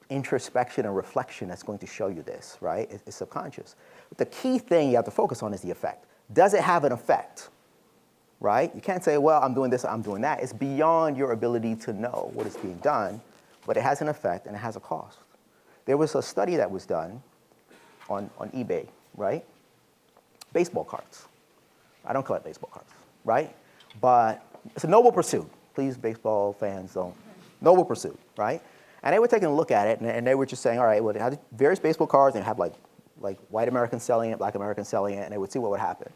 introspection and reflection that's going to show you this, right? It's subconscious. But the key thing you have to focus on is the effect. Does it have an effect, right? You can't say, well, I'm doing this, I'm doing that. It's beyond your ability to know what is being done, but it has an effect and it has a cost. There was a study that was done on eBay, right? Baseball cards. I don't collect baseball cards, right? But it's a noble pursuit. Please, baseball fans, don't. Noble pursuit, right? And they were taking a look at it, and they were just saying, all right, well, they had various baseball cards, and they had like white Americans selling it, black Americans selling it, and they would see what would happen.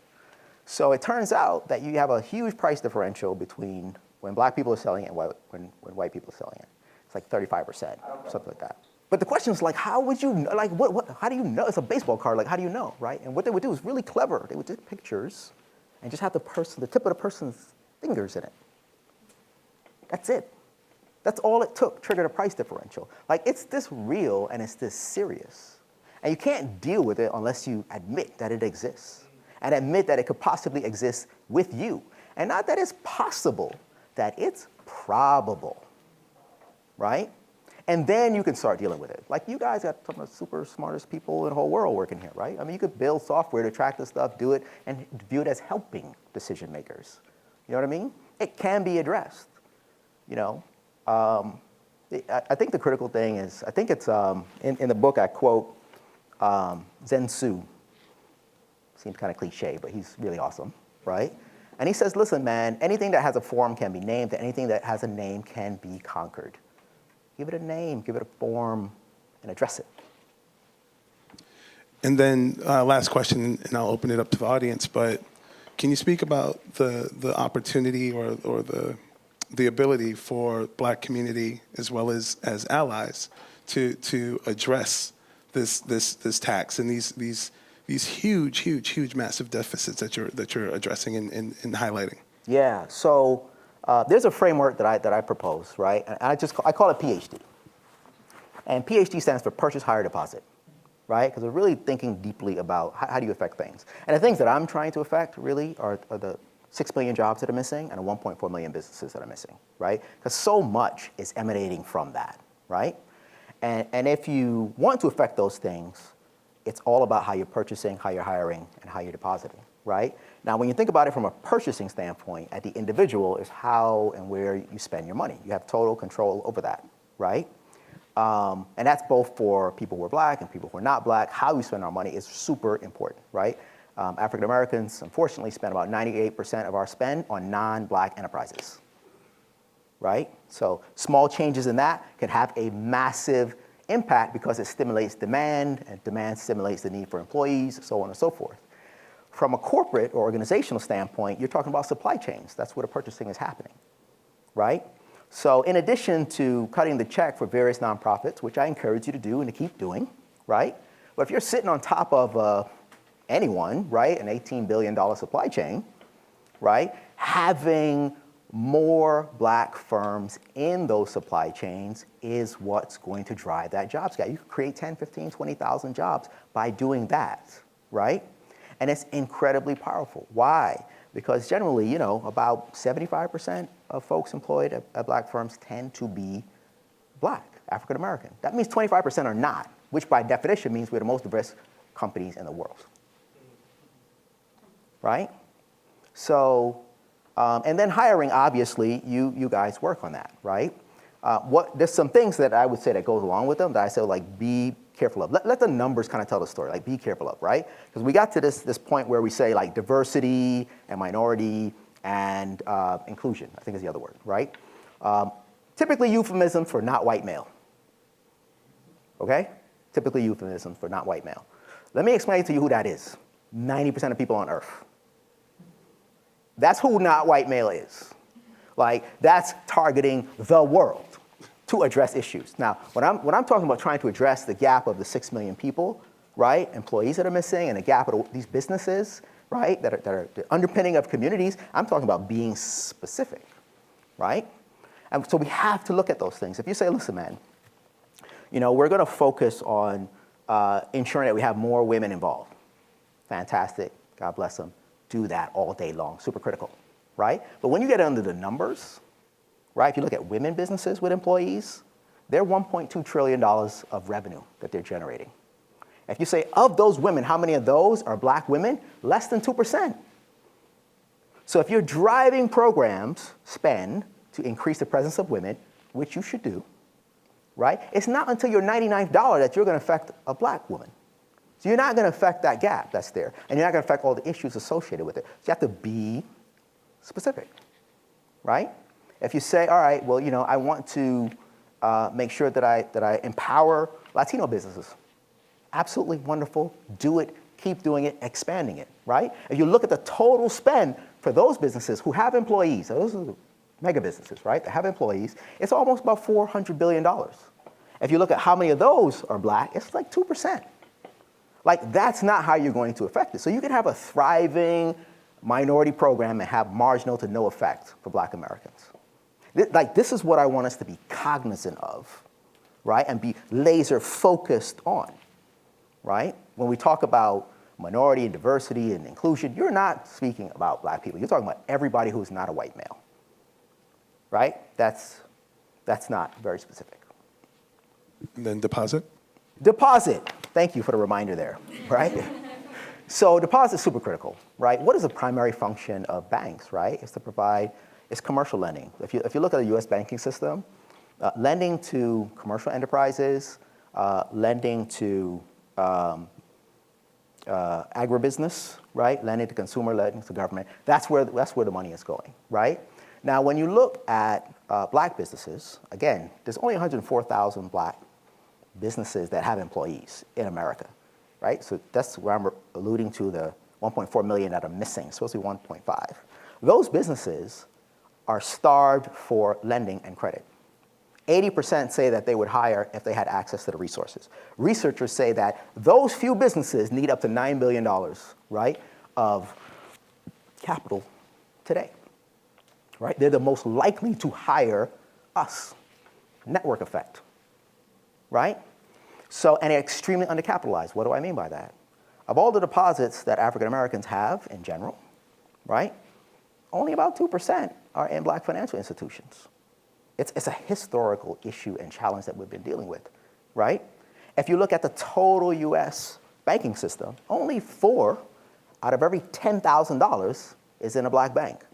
So it turns out that you have a huge price differential between when black people are selling it and when white people are selling it. It's like 35%, something like that. But the question is, like, how would you know? Like, how do you know? It's a baseball card. Like, how do you know, right? And what they would do is really clever. They would take pictures and just have the tip of the person's fingers in it. That's it. That's all it took, triggered a price differential. Like, it's this real and it's this serious. And you can't deal with it unless you admit that it exists and admit that it could possibly exist with you. And not that it's possible, that it's probable, right? And then you can start dealing with it. Like, you guys got some of the super smartest people in the whole world working here, right? I mean, you could build software to track this stuff, do it, and view it as helping decision makers. You know what I mean? It can be addressed, you know? I think the critical thing is, I think it's in the book I quote Zen Tzu. Seems kind of cliche, but he's really awesome, right? And he says, listen, man, anything that has a form can be named, and anything that has a name can be conquered. Give it a name, give it a form, and address it. And then last question, and I'll open it up to the audience, but can you speak about the opportunity or the ability for Black community as well as allies to address this tax and these huge massive deficits that you're addressing and highlighting? Yeah. So there's a framework that I propose, right? And I call it PhD. And PhD stands for Purchase, Hire, Deposit, right? Because we're really thinking deeply about how do you affect things. And the things that I'm trying to affect really are the 6 million jobs that are missing and the 1.4 million businesses that are missing, right? Because so much is emanating from that, right? And if you want to affect those things, it's all about how you're purchasing, how you're hiring, and how you're depositing, right? Now, when you think about it from a purchasing standpoint, at the individual is how and where you spend your money. You have total control over that, right? And that's both for people who are Black and people who are not Black. How we spend our money is super important, right? African Americans, unfortunately, spend about 98% of our spend on non-Black enterprises, right? So small changes in that can have a massive impact because it stimulates demand, and demand stimulates the need for employees, so on and so forth. From a corporate or organizational standpoint, you're talking about supply chains. That's where the purchasing is happening, right? So in addition to cutting the check for various nonprofits, which I encourage you to do and to keep doing, right? But if you're sitting on top of anyone, right, an $18 billion supply chain, right, having more Black firms in those supply chains is what's going to drive that jobs gap. You can create 10, 15, 20,000 jobs by doing that, right? And it's incredibly powerful. Why? Because generally, you know, about 75% of folks employed at Black firms tend to be Black, African American. That means 25% are not, which by definition means we're the most diverse companies in the world, right? So, and then hiring, obviously, you guys work on that, right? There's some things that I would say that goes along with them that I say, like, be careful of. Let the numbers kind of tell the story, like, be careful of, right? Because we got to this point where we say, like, diversity and minority and inclusion, I think is the other word, right? Typically euphemism for not white male, okay? Typically euphemism for not white male. Let me explain to you who that is. 90% of people on earth. That's who not white male is. Like, that's targeting the world to address issues. Now, when I'm talking about trying to address the gap of the 6 million people, right, employees that are missing, and the gap of these businesses, right, that are the underpinning of communities, I'm talking about being specific, right? And so we have to look at those things. If you say, listen, man, we're going to focus on ensuring that we have more women involved. Fantastic. God bless them. Do that all day long. Super critical, right? But when you get under the numbers, right, if you look at women businesses with employees, they're $1.2 trillion of revenue that they're generating. If you say, of those women, how many of those are black women? Less than 2%. So if you're driving programs, spend, to increase the presence of women, which you should do, right? It's not until your $99th that you're going to affect a black woman. So you're not going to affect that gap that's there. And you're not going to affect all the issues associated with it. So you have to be specific, right? If you say, all right, well, I want to make sure that I empower Latino businesses. Absolutely wonderful. Do it. Keep doing it. Expanding it, right? If you look at the total spend for those businesses who have employees, those are mega businesses, right, that have employees, it's almost about $400 billion. If you look at how many of those are black, it's like 2%. Like, that's not how you're going to affect it. So you can have a thriving minority program and have marginal to no effect for black Americans. This is what I want us to be cognizant of, right, and be laser focused on, right? When we talk about minority and diversity and inclusion, you're not speaking about black people. You're talking about everybody who's not a white male, right? That's not very specific. And then deposit? Deposit. Thank you for the reminder there, right? So deposit is super critical, right? What is the primary function of banks, right? It's commercial lending. If you look at the U.S. banking system, lending to commercial enterprises, lending to agribusiness, right? Lending to consumer, lending to government. That's where the money is going, right? Now, when you look at black businesses, again, there's only 104,000 black businesses that have employees in America, right? So that's where I'm alluding to the 1.4 million that are missing, supposed to be 1.5. Those businesses are starved for lending and credit. 80% say that they would hire if they had access to the resources. Researchers say that those few businesses need up to $9 billion, right, of capital today, right? They're the most likely to hire us. Network effect, right? So, and they're extremely undercapitalized. What do I mean by that? Of all the deposits that African Americans have in general, right, only about 2% are in black financial institutions. It's a historical issue and challenge that we've been dealing with, right? If you look at the total U.S. banking system, only 4 out of every $10,000 is in a black bank.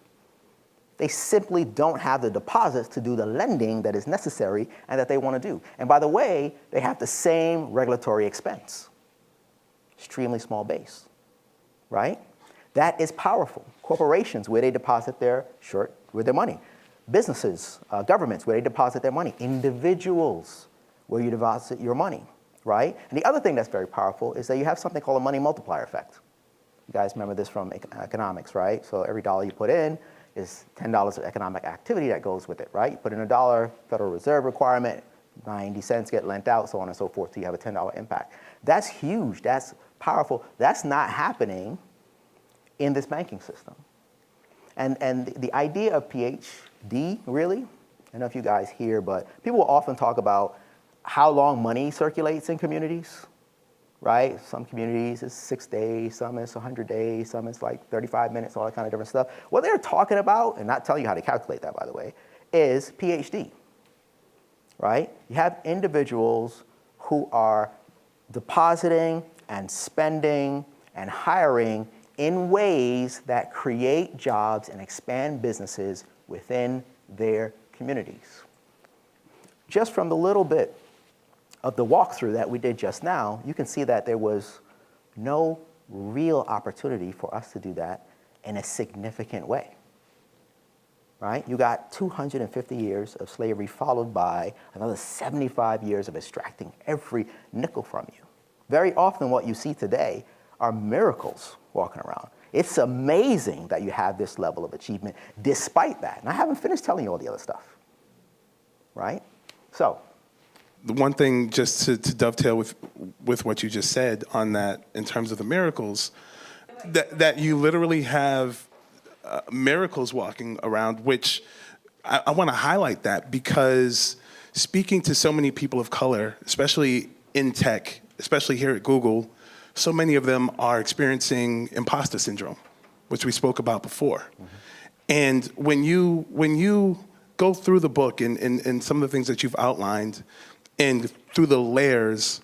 They simply don't have the deposits to do the lending that is necessary and that they want to do. And by the way, they have the same regulatory expense. Extremely small base, right? That is powerful. Corporations, where they deposit their money. Businesses, governments, where they deposit their money. Individuals, where you deposit your money, right? And the other thing that's very powerful is that you have something called a money multiplier effect. You guys remember this from economics, right? So every dollar you put in is $10 of economic activity that goes with it, right? You put in $1, Federal Reserve requirement, 90 cents get lent out, so on and so forth, so you have a $10 impact. That's huge. That's powerful. That's not happening in this banking system. And the idea of PhD, really, I don't know if you guys hear, but people will often talk about how long money circulates in communities, right? Some communities is 6 days, some is 100 days, some is like 35 minutes, all that kind of different stuff. What they're talking about, and not telling you how to calculate that, by the way, is PhD, right? You have individuals who are depositing and spending and hiring in ways that create jobs and expand businesses within their communities. Just from the little bit of the walkthrough that we did just now, you can see that there was no real opportunity for us to do that in a significant way. right? You got 250 years of slavery followed by another 75 years of extracting every nickel from you. Very often what you see today are miracles walking around. It's amazing that you have this level of achievement despite that. And I haven't finished telling you all the other stuff, right? So. The one thing, just to dovetail with what you just said on that, in terms of the miracles, that you literally have miracles walking around, which I want to highlight that, because speaking to so many people of color, especially in tech, especially here at Google, so many of them are experiencing imposter syndrome, which we spoke about before. Mm-hmm. And when you go through the book and some of the things that you've outlined, and through the layers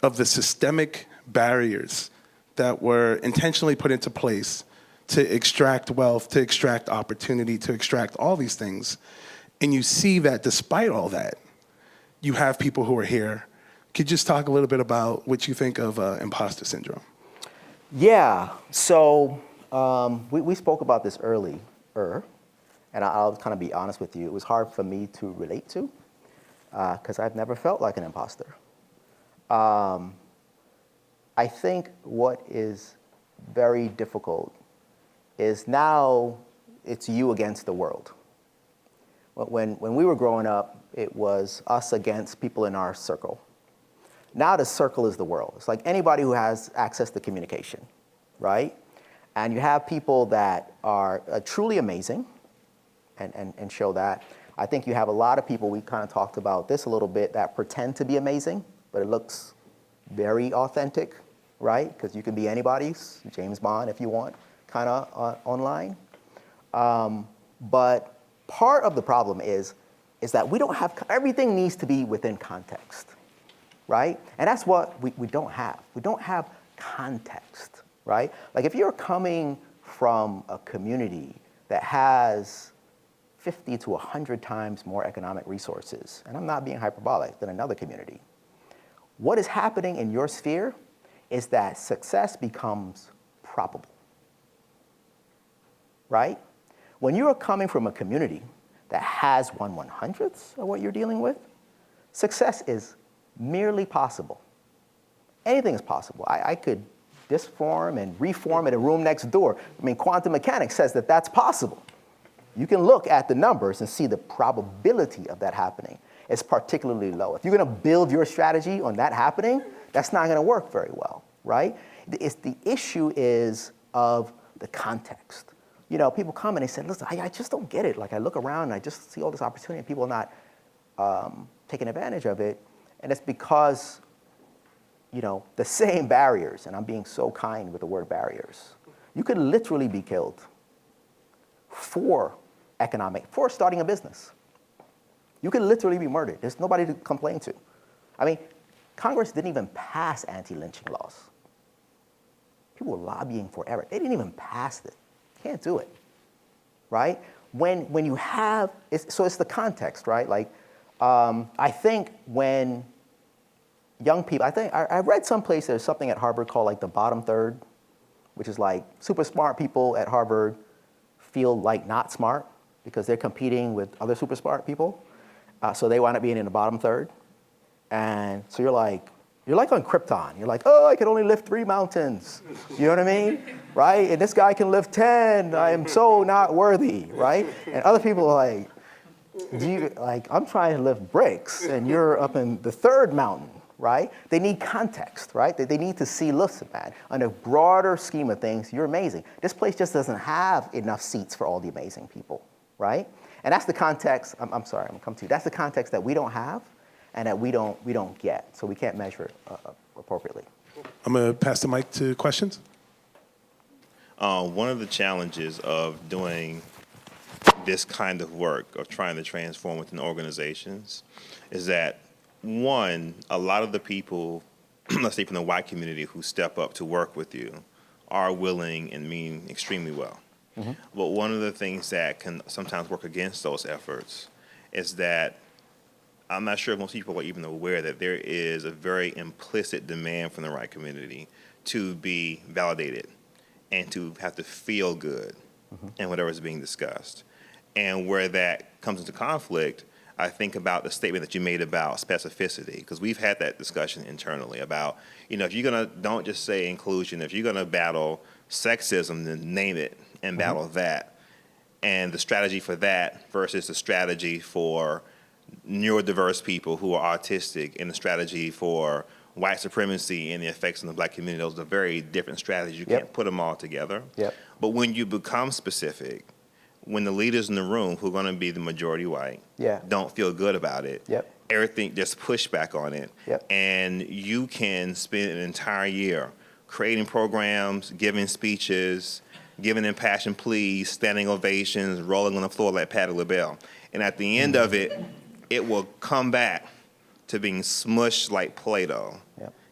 of the systemic barriers that were intentionally put into place to extract wealth, to extract opportunity, to extract all these things, and you see that despite all that, you have people who are here. Could you just talk a little bit about what you think of imposter syndrome? Yeah, so we spoke about this earlier, and I'll kind of be honest with you. It was hard for me to relate to because I've never felt like an imposter. I think what is very difficult is now it's you against the world. When we were growing up, it was us against people in our circle. Now the circle is the world. It's like anybody who has access to communication, right? And you have people that are truly amazing and show that. I think you have a lot of people, we kind of talked about this a little bit, that pretend to be amazing, but it looks very authentic, right? Because you can be anybody's, James Bond if you want, kind of online. But part of the problem is that we don't have, everything needs to be within context. Right? And that's what we don't have. We don't have context, right? Like if you're coming from a community that has 50 to 100 times more economic resources, and I'm not being hyperbolic, than another community, what is happening in your sphere is that success becomes probable, right? When you are coming from a community that has 1/100th of what you're dealing with, success is merely possible. Anything is possible. I could disform and reform in a room next door. I mean, quantum mechanics says that that's possible. You can look at the numbers and see the probability of that happening is particularly low. If you're going to build your strategy on that happening, that's not going to work very well, right? The issue is of the context. You know, people come and they say, listen, I just don't get it. Like I look around and I just see all this opportunity and people are not taking advantage of it. And it's because, you know, the same barriers, and I'm being so kind with the word barriers, you could literally be killed for starting a business. You could literally be murdered. There's nobody to complain to. I mean, Congress didn't even pass anti-lynching laws. People were lobbying forever. They didn't even pass it. Can't do it, right? When you have, so it's the context, right? Like, I think when young people, I read someplace there's something at Harvard called like the bottom third, which is like super smart people at Harvard feel like not smart because they're competing with other super smart people. So they wind up being in the bottom third. And so you're like on Krypton. You're like, oh, I can only lift 3 mountains. You know what I mean? Right? And this guy can lift 10. I am so not worthy, right? And other people are like, I'm trying to lift bricks, and you're up in the 3rd mountain, right? They need context, right? They need to see, listen, man, on a broader scheme of things, you're amazing. This place just doesn't have enough seats for all the amazing people, right? And that's the context, I'm sorry, I'm gonna come to you. That's the context that we don't have and that we don't get, so we can't measure it appropriately. I'm gonna pass the mic to questions. One of the challenges of doing this kind of work, of trying to transform within organizations, is that, one, a lot of the people, let's say from the white community, who step up to work with you are willing and mean extremely well. Mm-hmm. But one of the things that can sometimes work against those efforts is that I'm not sure if most people are even aware that there is a very implicit demand from the white community to be validated and to have to feel good in whatever is being discussed. And where that comes into conflict, I think about the statement that you made about specificity, because we've had that discussion internally about, if you're going to, don't just say inclusion, if you're going to battle sexism, then name it and battle that. And the strategy for that versus the strategy for neurodiverse people who are autistic and the strategy for white supremacy and the effects on the black community, those are very different strategies. You can't put them all together. But when you become specific, when the leaders in the room, who are going to be the majority white, don't feel good about it, everything just push back on it. And you can spend an entire year creating programs, giving speeches, giving impassioned pleas, standing ovations, rolling on the floor like Patti LaBelle. And at the end of it, it will come back to being smushed like Play-Doh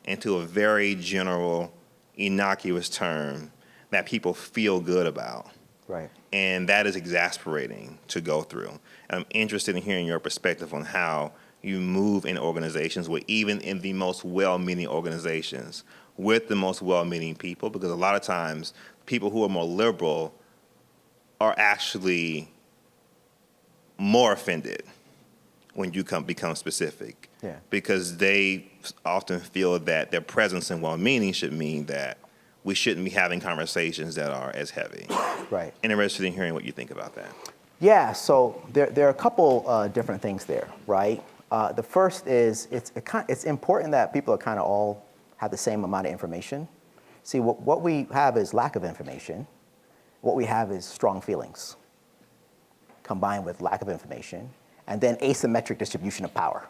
into a very general, innocuous term that people feel good about. Right. And that is exasperating to go through. And I'm interested in hearing your perspective on how you move in organizations, where even in the most well-meaning organizations, with the most well-meaning people, because a lot of times people who are more liberal are actually more offended when you become specific, because they often feel that their presence in well-meaning should mean that we shouldn't be having conversations that are as heavy. Right. Interested in hearing what you think about that. Yeah, so there are a couple different things there, right? The first is it's important that people are kind of all have the same amount of information. See, what we have is lack of information. What we have is strong feelings combined with lack of information, and then asymmetric distribution of power.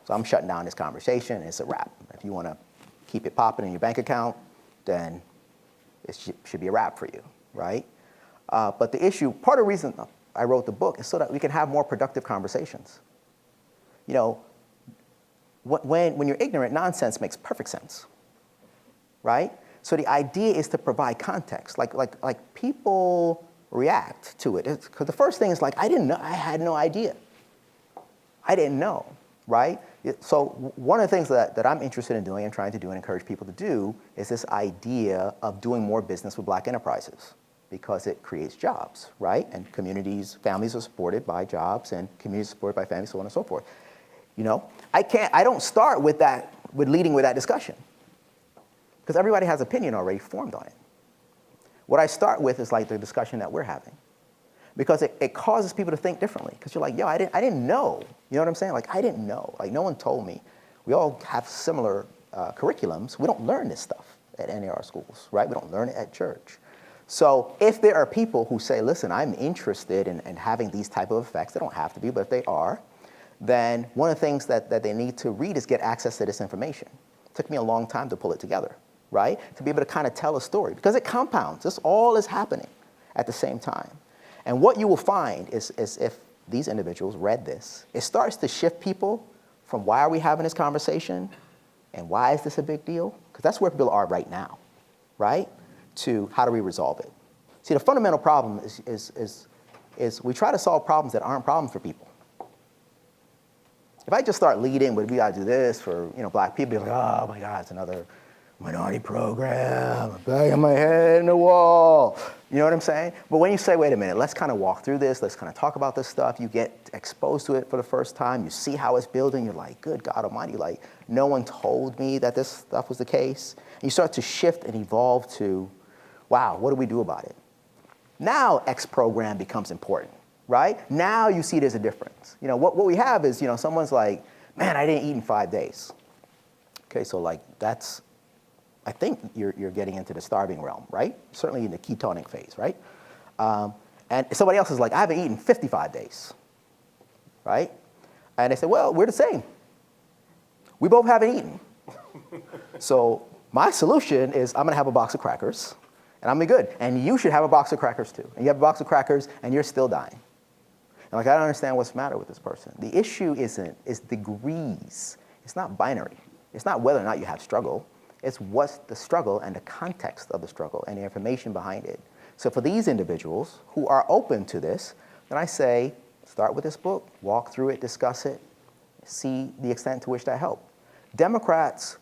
So I'm shutting down this conversation, and it's a wrap. If you want to keep it popping in your bank account, then it should be a wrap for you, right? But the issue, part of the reason I wrote the book is so that we can have more productive conversations. When you're ignorant, nonsense makes perfect sense, right? So the idea is to provide context. Like people react to it. Because the first thing is like, I didn't know, I had no idea. I didn't know, right? So one of the things that I'm interested in doing and trying to do and encourage people to do is this idea of doing more business with black enterprises, because it creates jobs, right? And families are supported by jobs, and communities are supported by families, so on and so forth. I don't start with leading with that discussion, because everybody has opinion already formed on it. What I start with is like the discussion that we're having, because it causes people to think differently. Because you're like, yo, I didn't know. You know what I'm saying? Like, I didn't know. Like, no one told me. We all have similar curriculums. We don't learn this stuff at any of our schools, right? We don't learn it at church. So if there are people who say, listen, I'm interested in having these type of effects, they don't have to be, but if they are, then one of the things that they need to read is get access to this information. It took me a long time to pull it together, right? To be able to kind of tell a story, because it compounds. This all is happening at the same time. And what you will find is if these individuals read this, it starts to shift people from why are we having this conversation and why is this a big deal? Because that's where people are right now, right? To how do we resolve it? See, the fundamental problem is we try to solve problems that aren't problems for people. If I just start leading with we gotta do this for black people, like, oh my God, it's another minority program, I'm banging my head in the wall. You know what I'm saying? But when you say, wait a minute, let's kind of walk through this, let's kind of talk about this stuff, you get exposed to it for the first time, you see how it's building, you're like, good God Almighty, like, no one told me that this stuff was the case. And you start to shift and evolve to, wow, what do we do about it? Now X program becomes important, right? Now you see there's a difference. What we have is, someone's like, man, I didn't eat in 5 days. Okay, so like that's, I think you're getting into the starving realm, right? Certainly in the ketonic phase, right? And somebody else is like, I haven't eaten 55 days, right? And they say, well, we're the same. We both haven't eaten. So my solution is I'm gonna have a box of crackers, and I'm gonna be good. And you should have a box of crackers too. And you have a box of crackers, and you're still dying. And like, I don't understand what's the matter with this person. The issue is degrees. It's not binary. It's not whether or not you have struggle. It's what's the struggle and the context of the struggle and the information behind it. So for these individuals who are open to this, then I say, start with this book, walk through it, discuss it, see the extent to which that helped. Democrats,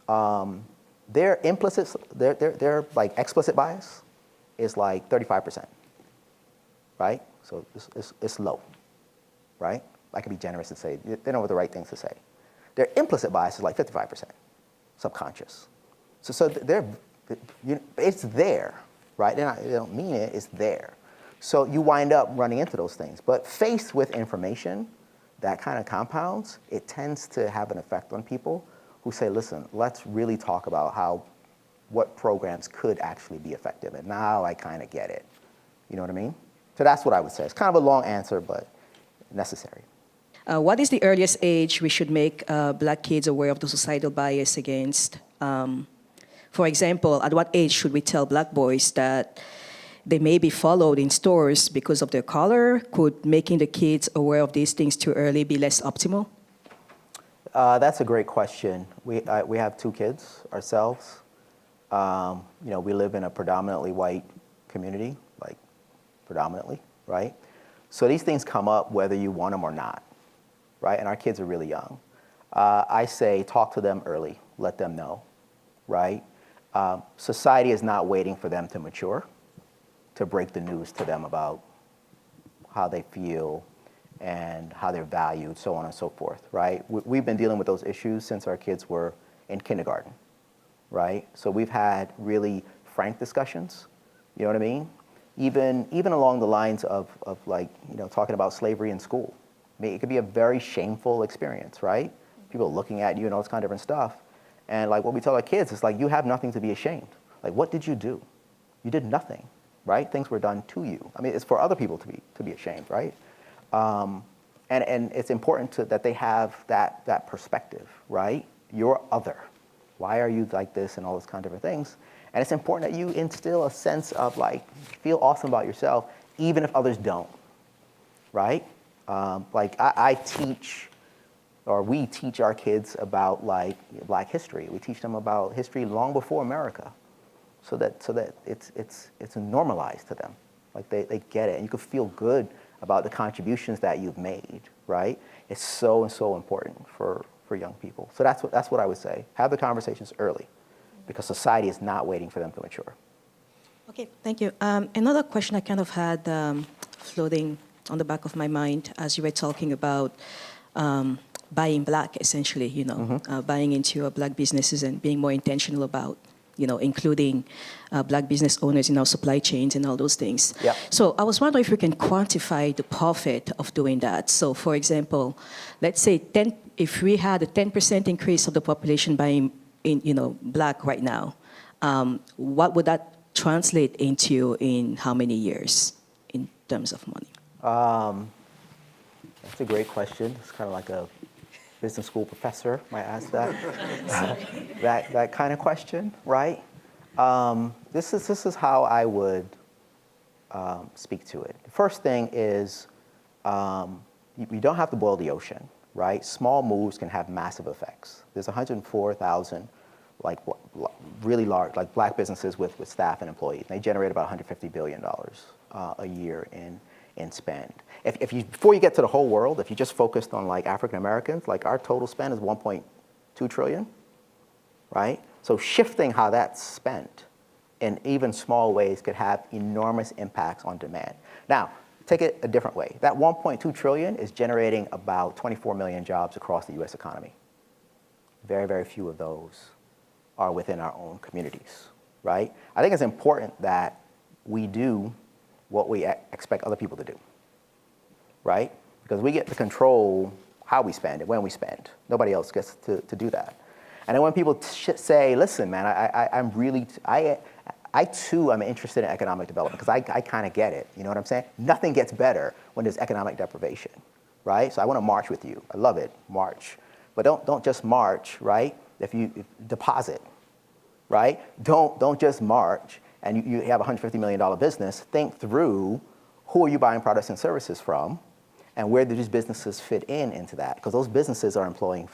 their like explicit bias is like 35%. right? So it's low, right? I could be generous and say they know what the right things to say. Their implicit bias is like 55%, subconscious. So it's there, right? They don't mean it, it's there. So you wind up running into those things. But faced with information that kind of compounds, it tends to have an effect on people who say, listen, let's really talk about what programs could actually be effective. And now I kind of get it. You know what I mean? So that's what I would say. It's kind of a long answer, but necessary. What is the earliest age we should make black kids aware of the societal bias against? For example, at what age should we tell black boys that they may be followed in stores because of their color? Could making the kids aware of these things too early be less optimal? That's a great question. We have 2 kids ourselves. We live in a predominantly white community, like predominantly, right? So these things come up whether you want them or not, right? And our kids are really young. I say talk to them early, let them know, right? Society is not waiting for them to mature to break the news to them about how they feel and how they're valued, so on and so forth, right? We've been dealing with those issues since our kids were in kindergarten, right? So we've had really frank discussions, you know what I mean? Even along the lines of like, talking about slavery in school. I mean, it could be a very shameful experience, right? People looking at you and all this kind of different stuff. And like what we tell our kids is like, you have nothing to be ashamed. Like, what did you do? You did nothing, right? Things were done to you. I mean, it's for other people to be ashamed, right? And it's important that they have that perspective, right? You're other. Why are you like this and all those kind of different things? And it's important that you instill a sense of like, feel awesome about yourself, even if others don't, right? Like I teach, or we teach our kids about like Black history. We teach them about history long before America, so that it's normalized to them. Like they get it, and you can feel good about the contributions that you've made, right? It's so important for young people. So that's what I would say. Have the conversations early, because society is not waiting for them to mature. Okay, thank you. Another question I kind of had floating on the back of my mind as you were talking about buying black, essentially, buying into black businesses and being more intentional about, including black business owners in our supply chains and all those things. Yeah. So I was wondering if we can quantify the profit of doing that. So, for example, let's say if we had a 10% increase of the population buying black right now, what would that translate into in how many years in terms of money? That's a great question. It's kind of like a business school professor might ask that. that kind of question, right? This is how I would speak to it. The first thing is you don't have to boil the ocean, right? Small moves can have massive effects. There's 104,000 like really large, like black businesses with staff and employees. They generate about $150 billion a year in spend. Before you get to the whole world, if you just focused on like African Americans, like our total spend is 1.2 trillion, right? So shifting how that's spent in even small ways could have enormous impacts on demand. Now, take it a different way. That 1.2 trillion is generating about 24 million jobs across the US economy. Very, very few of those are within our own communities, right? I think it's important that we do what we expect other people to do, right? Because we get to control how we spend and when we spend. Nobody else gets to do that. And then when people say, listen, man, I too am interested in economic development because I kind of get it. You know what I'm saying? Nothing gets better when there's economic deprivation, right? So I want to march with you. I love it, march. But don't just march, right? If you deposit, right? Don't just march and you have a $150 million business. Think through who are you buying products and services from, and where do these businesses fit into that? Because those businesses are employing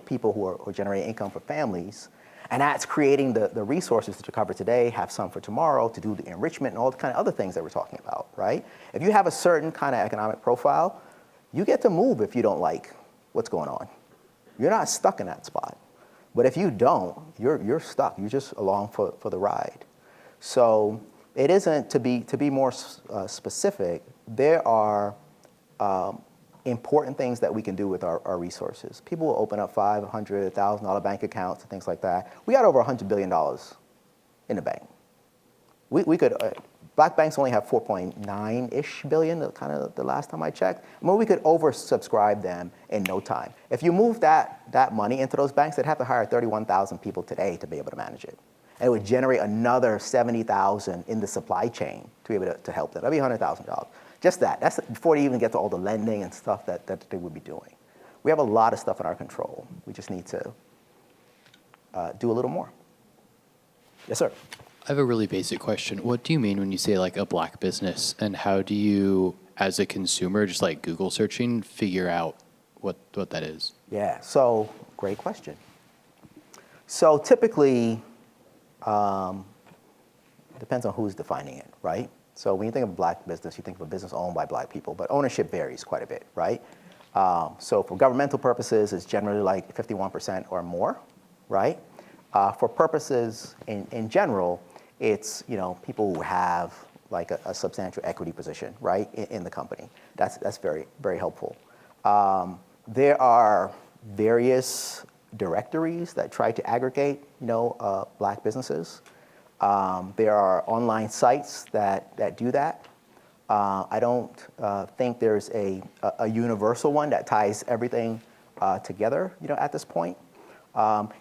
people who are generating income for families, and that's creating the resources to cover today, have some for tomorrow, to do the enrichment and all the kind of other things that we're talking about, right? If you have a certain kind of economic profile, you get to move if you don't like what's going on. You're not stuck in that spot. But if you don't, you're stuck. You're just along for the ride. So it isn't, to be more specific, there are important things that we can do with our resources. People will open up $500, $1,000 bank accounts and things like that. We got over $100 billion in the bank. We could, black banks only have 4.9-ish billion, kind of the last time I checked. I mean, we could oversubscribe them in no time. If you move that money into those banks, they'd have to hire 31,000 people today to be able to manage it. And it would generate another 70,000 in the supply chain to be able to help them. That'd be $100,000. Just that. That's before they even get to all the lending and stuff that they would be doing. We have a lot of stuff in our control. We just need to do a little more. Yes, sir. I have a really basic question. What do you mean when you say like a black business, and how do you, as a consumer, just like Google searching, figure out what that is? Yeah, so great question. So typically, depends on who's defining it, right? So when you think of a black business, you think of a business owned by black people, but ownership varies quite a bit, right? So for governmental purposes, it's generally like 51% or more, right? For purposes in general, it's, you know, people who have like a substantial equity position, right, in the company. That's very, very helpful. There are various directories that try to aggregate, you know, black businesses. There are online sites that do that. I don't think there's a universal one that ties everything together, you know, at this point.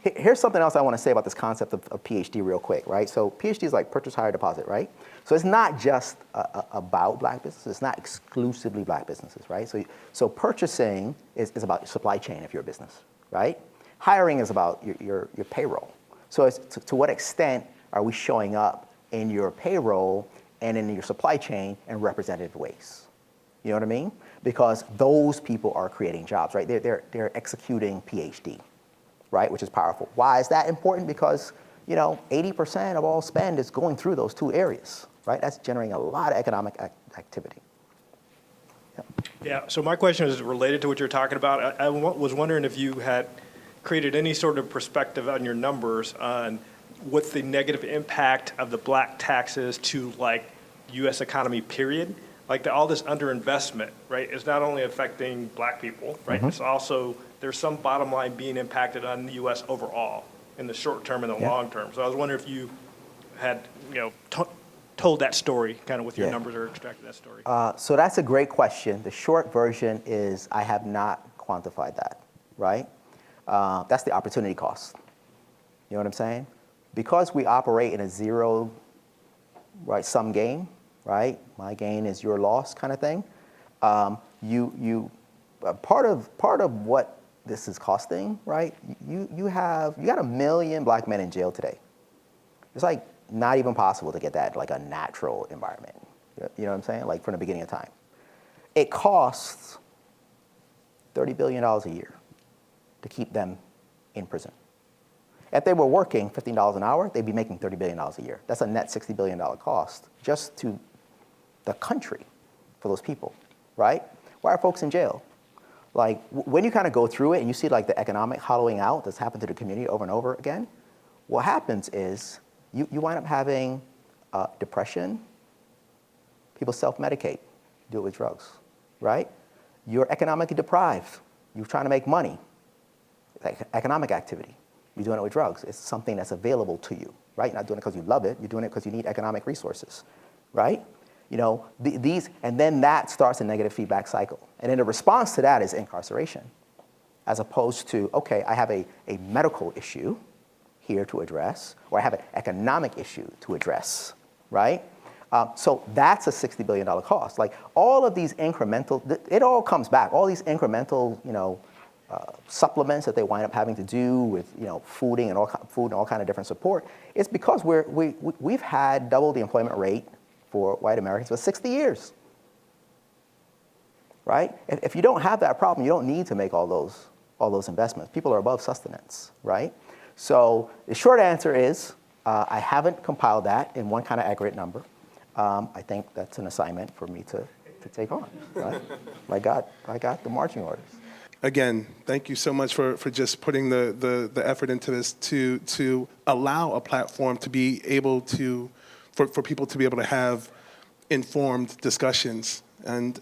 Here's something else I want to say about this concept of PhD real quick, right? So PhD is like purchase, hire, deposit, right? So it's not just about black businesses. It's not exclusively black businesses, right? So purchasing is about supply chain if you're a business, right? Hiring is about your payroll. So it's to what extent are we showing up in your payroll and in your supply chain in representative ways? You know what I mean? Because those people are creating jobs, right? They're executing PhD, right? Which is powerful. Why is that important? Because, you know, 80% of all spend is going through those two areas, right? That's generating a lot of economic activity. Yep. Yeah, so my question is related to what you're talking about. I was wondering if you had created any sort of perspective on your numbers on what the negative impact of the black taxes to like U.S. economy, period. Like all this underinvestment, right, is not only affecting black people, right? Mm-hmm. It's also, there's some bottom line being impacted on the U.S. overall in the short term and the long term. So I was wondering if you had, you know, told that story, kind of with your numbers or extracted that story. So that's a great question. The short version is I have not quantified that, right? That's the opportunity cost. You know what I'm saying? Because we operate in a zero, right, sum game, right? My gain is your loss kind of thing. Part of what this is costing, right? You got 1 million black men in jail today. It's like not even possible to get that like a natural environment. You know what I'm saying? Like from the beginning of time. It costs $30 billion a year to keep them in prison. If they were working $15 an hour, they'd be making $30 billion a year. That's a net $60 billion cost just to the country for those people, right? Why are folks in jail? Like when you kind of go through it and you see like the economic hollowing out that's happened to the community over and over again, what happens is you wind up having depression. People self-medicate, do it with drugs, right? You're economically deprived. You're trying to make money. Economic activity. You're doing it with drugs. It's something that's available to you, right? You're not doing it because you love it. You're doing it because you need economic resources, right? You know, and then that starts a negative feedback cycle. And then the response to that is incarceration, as opposed to, okay, I have a medical issue here to address, or I have an economic issue to address, right? So that's a $60 billion cost. Like all of these incremental, it all comes back. All these incremental, you know, supplements that they wind up having to do with, you know, food and all kind of different support. It's because we've had double the employment rate for white Americans for 60 years, right? If you don't have that problem, you don't need to make all those investments. People are above sustenance, right? So the short answer is I haven't compiled that in one kind of aggregate number. I think that's an assignment for me to take on, right? I got the marching orders. Again, thank you so much for just putting the effort into this to allow a platform to be able to for people to be able to have informed discussions and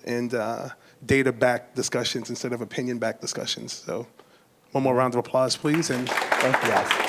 data-backed discussions instead of opinion-backed discussions. So one more round of applause, please. And Thank you, guys.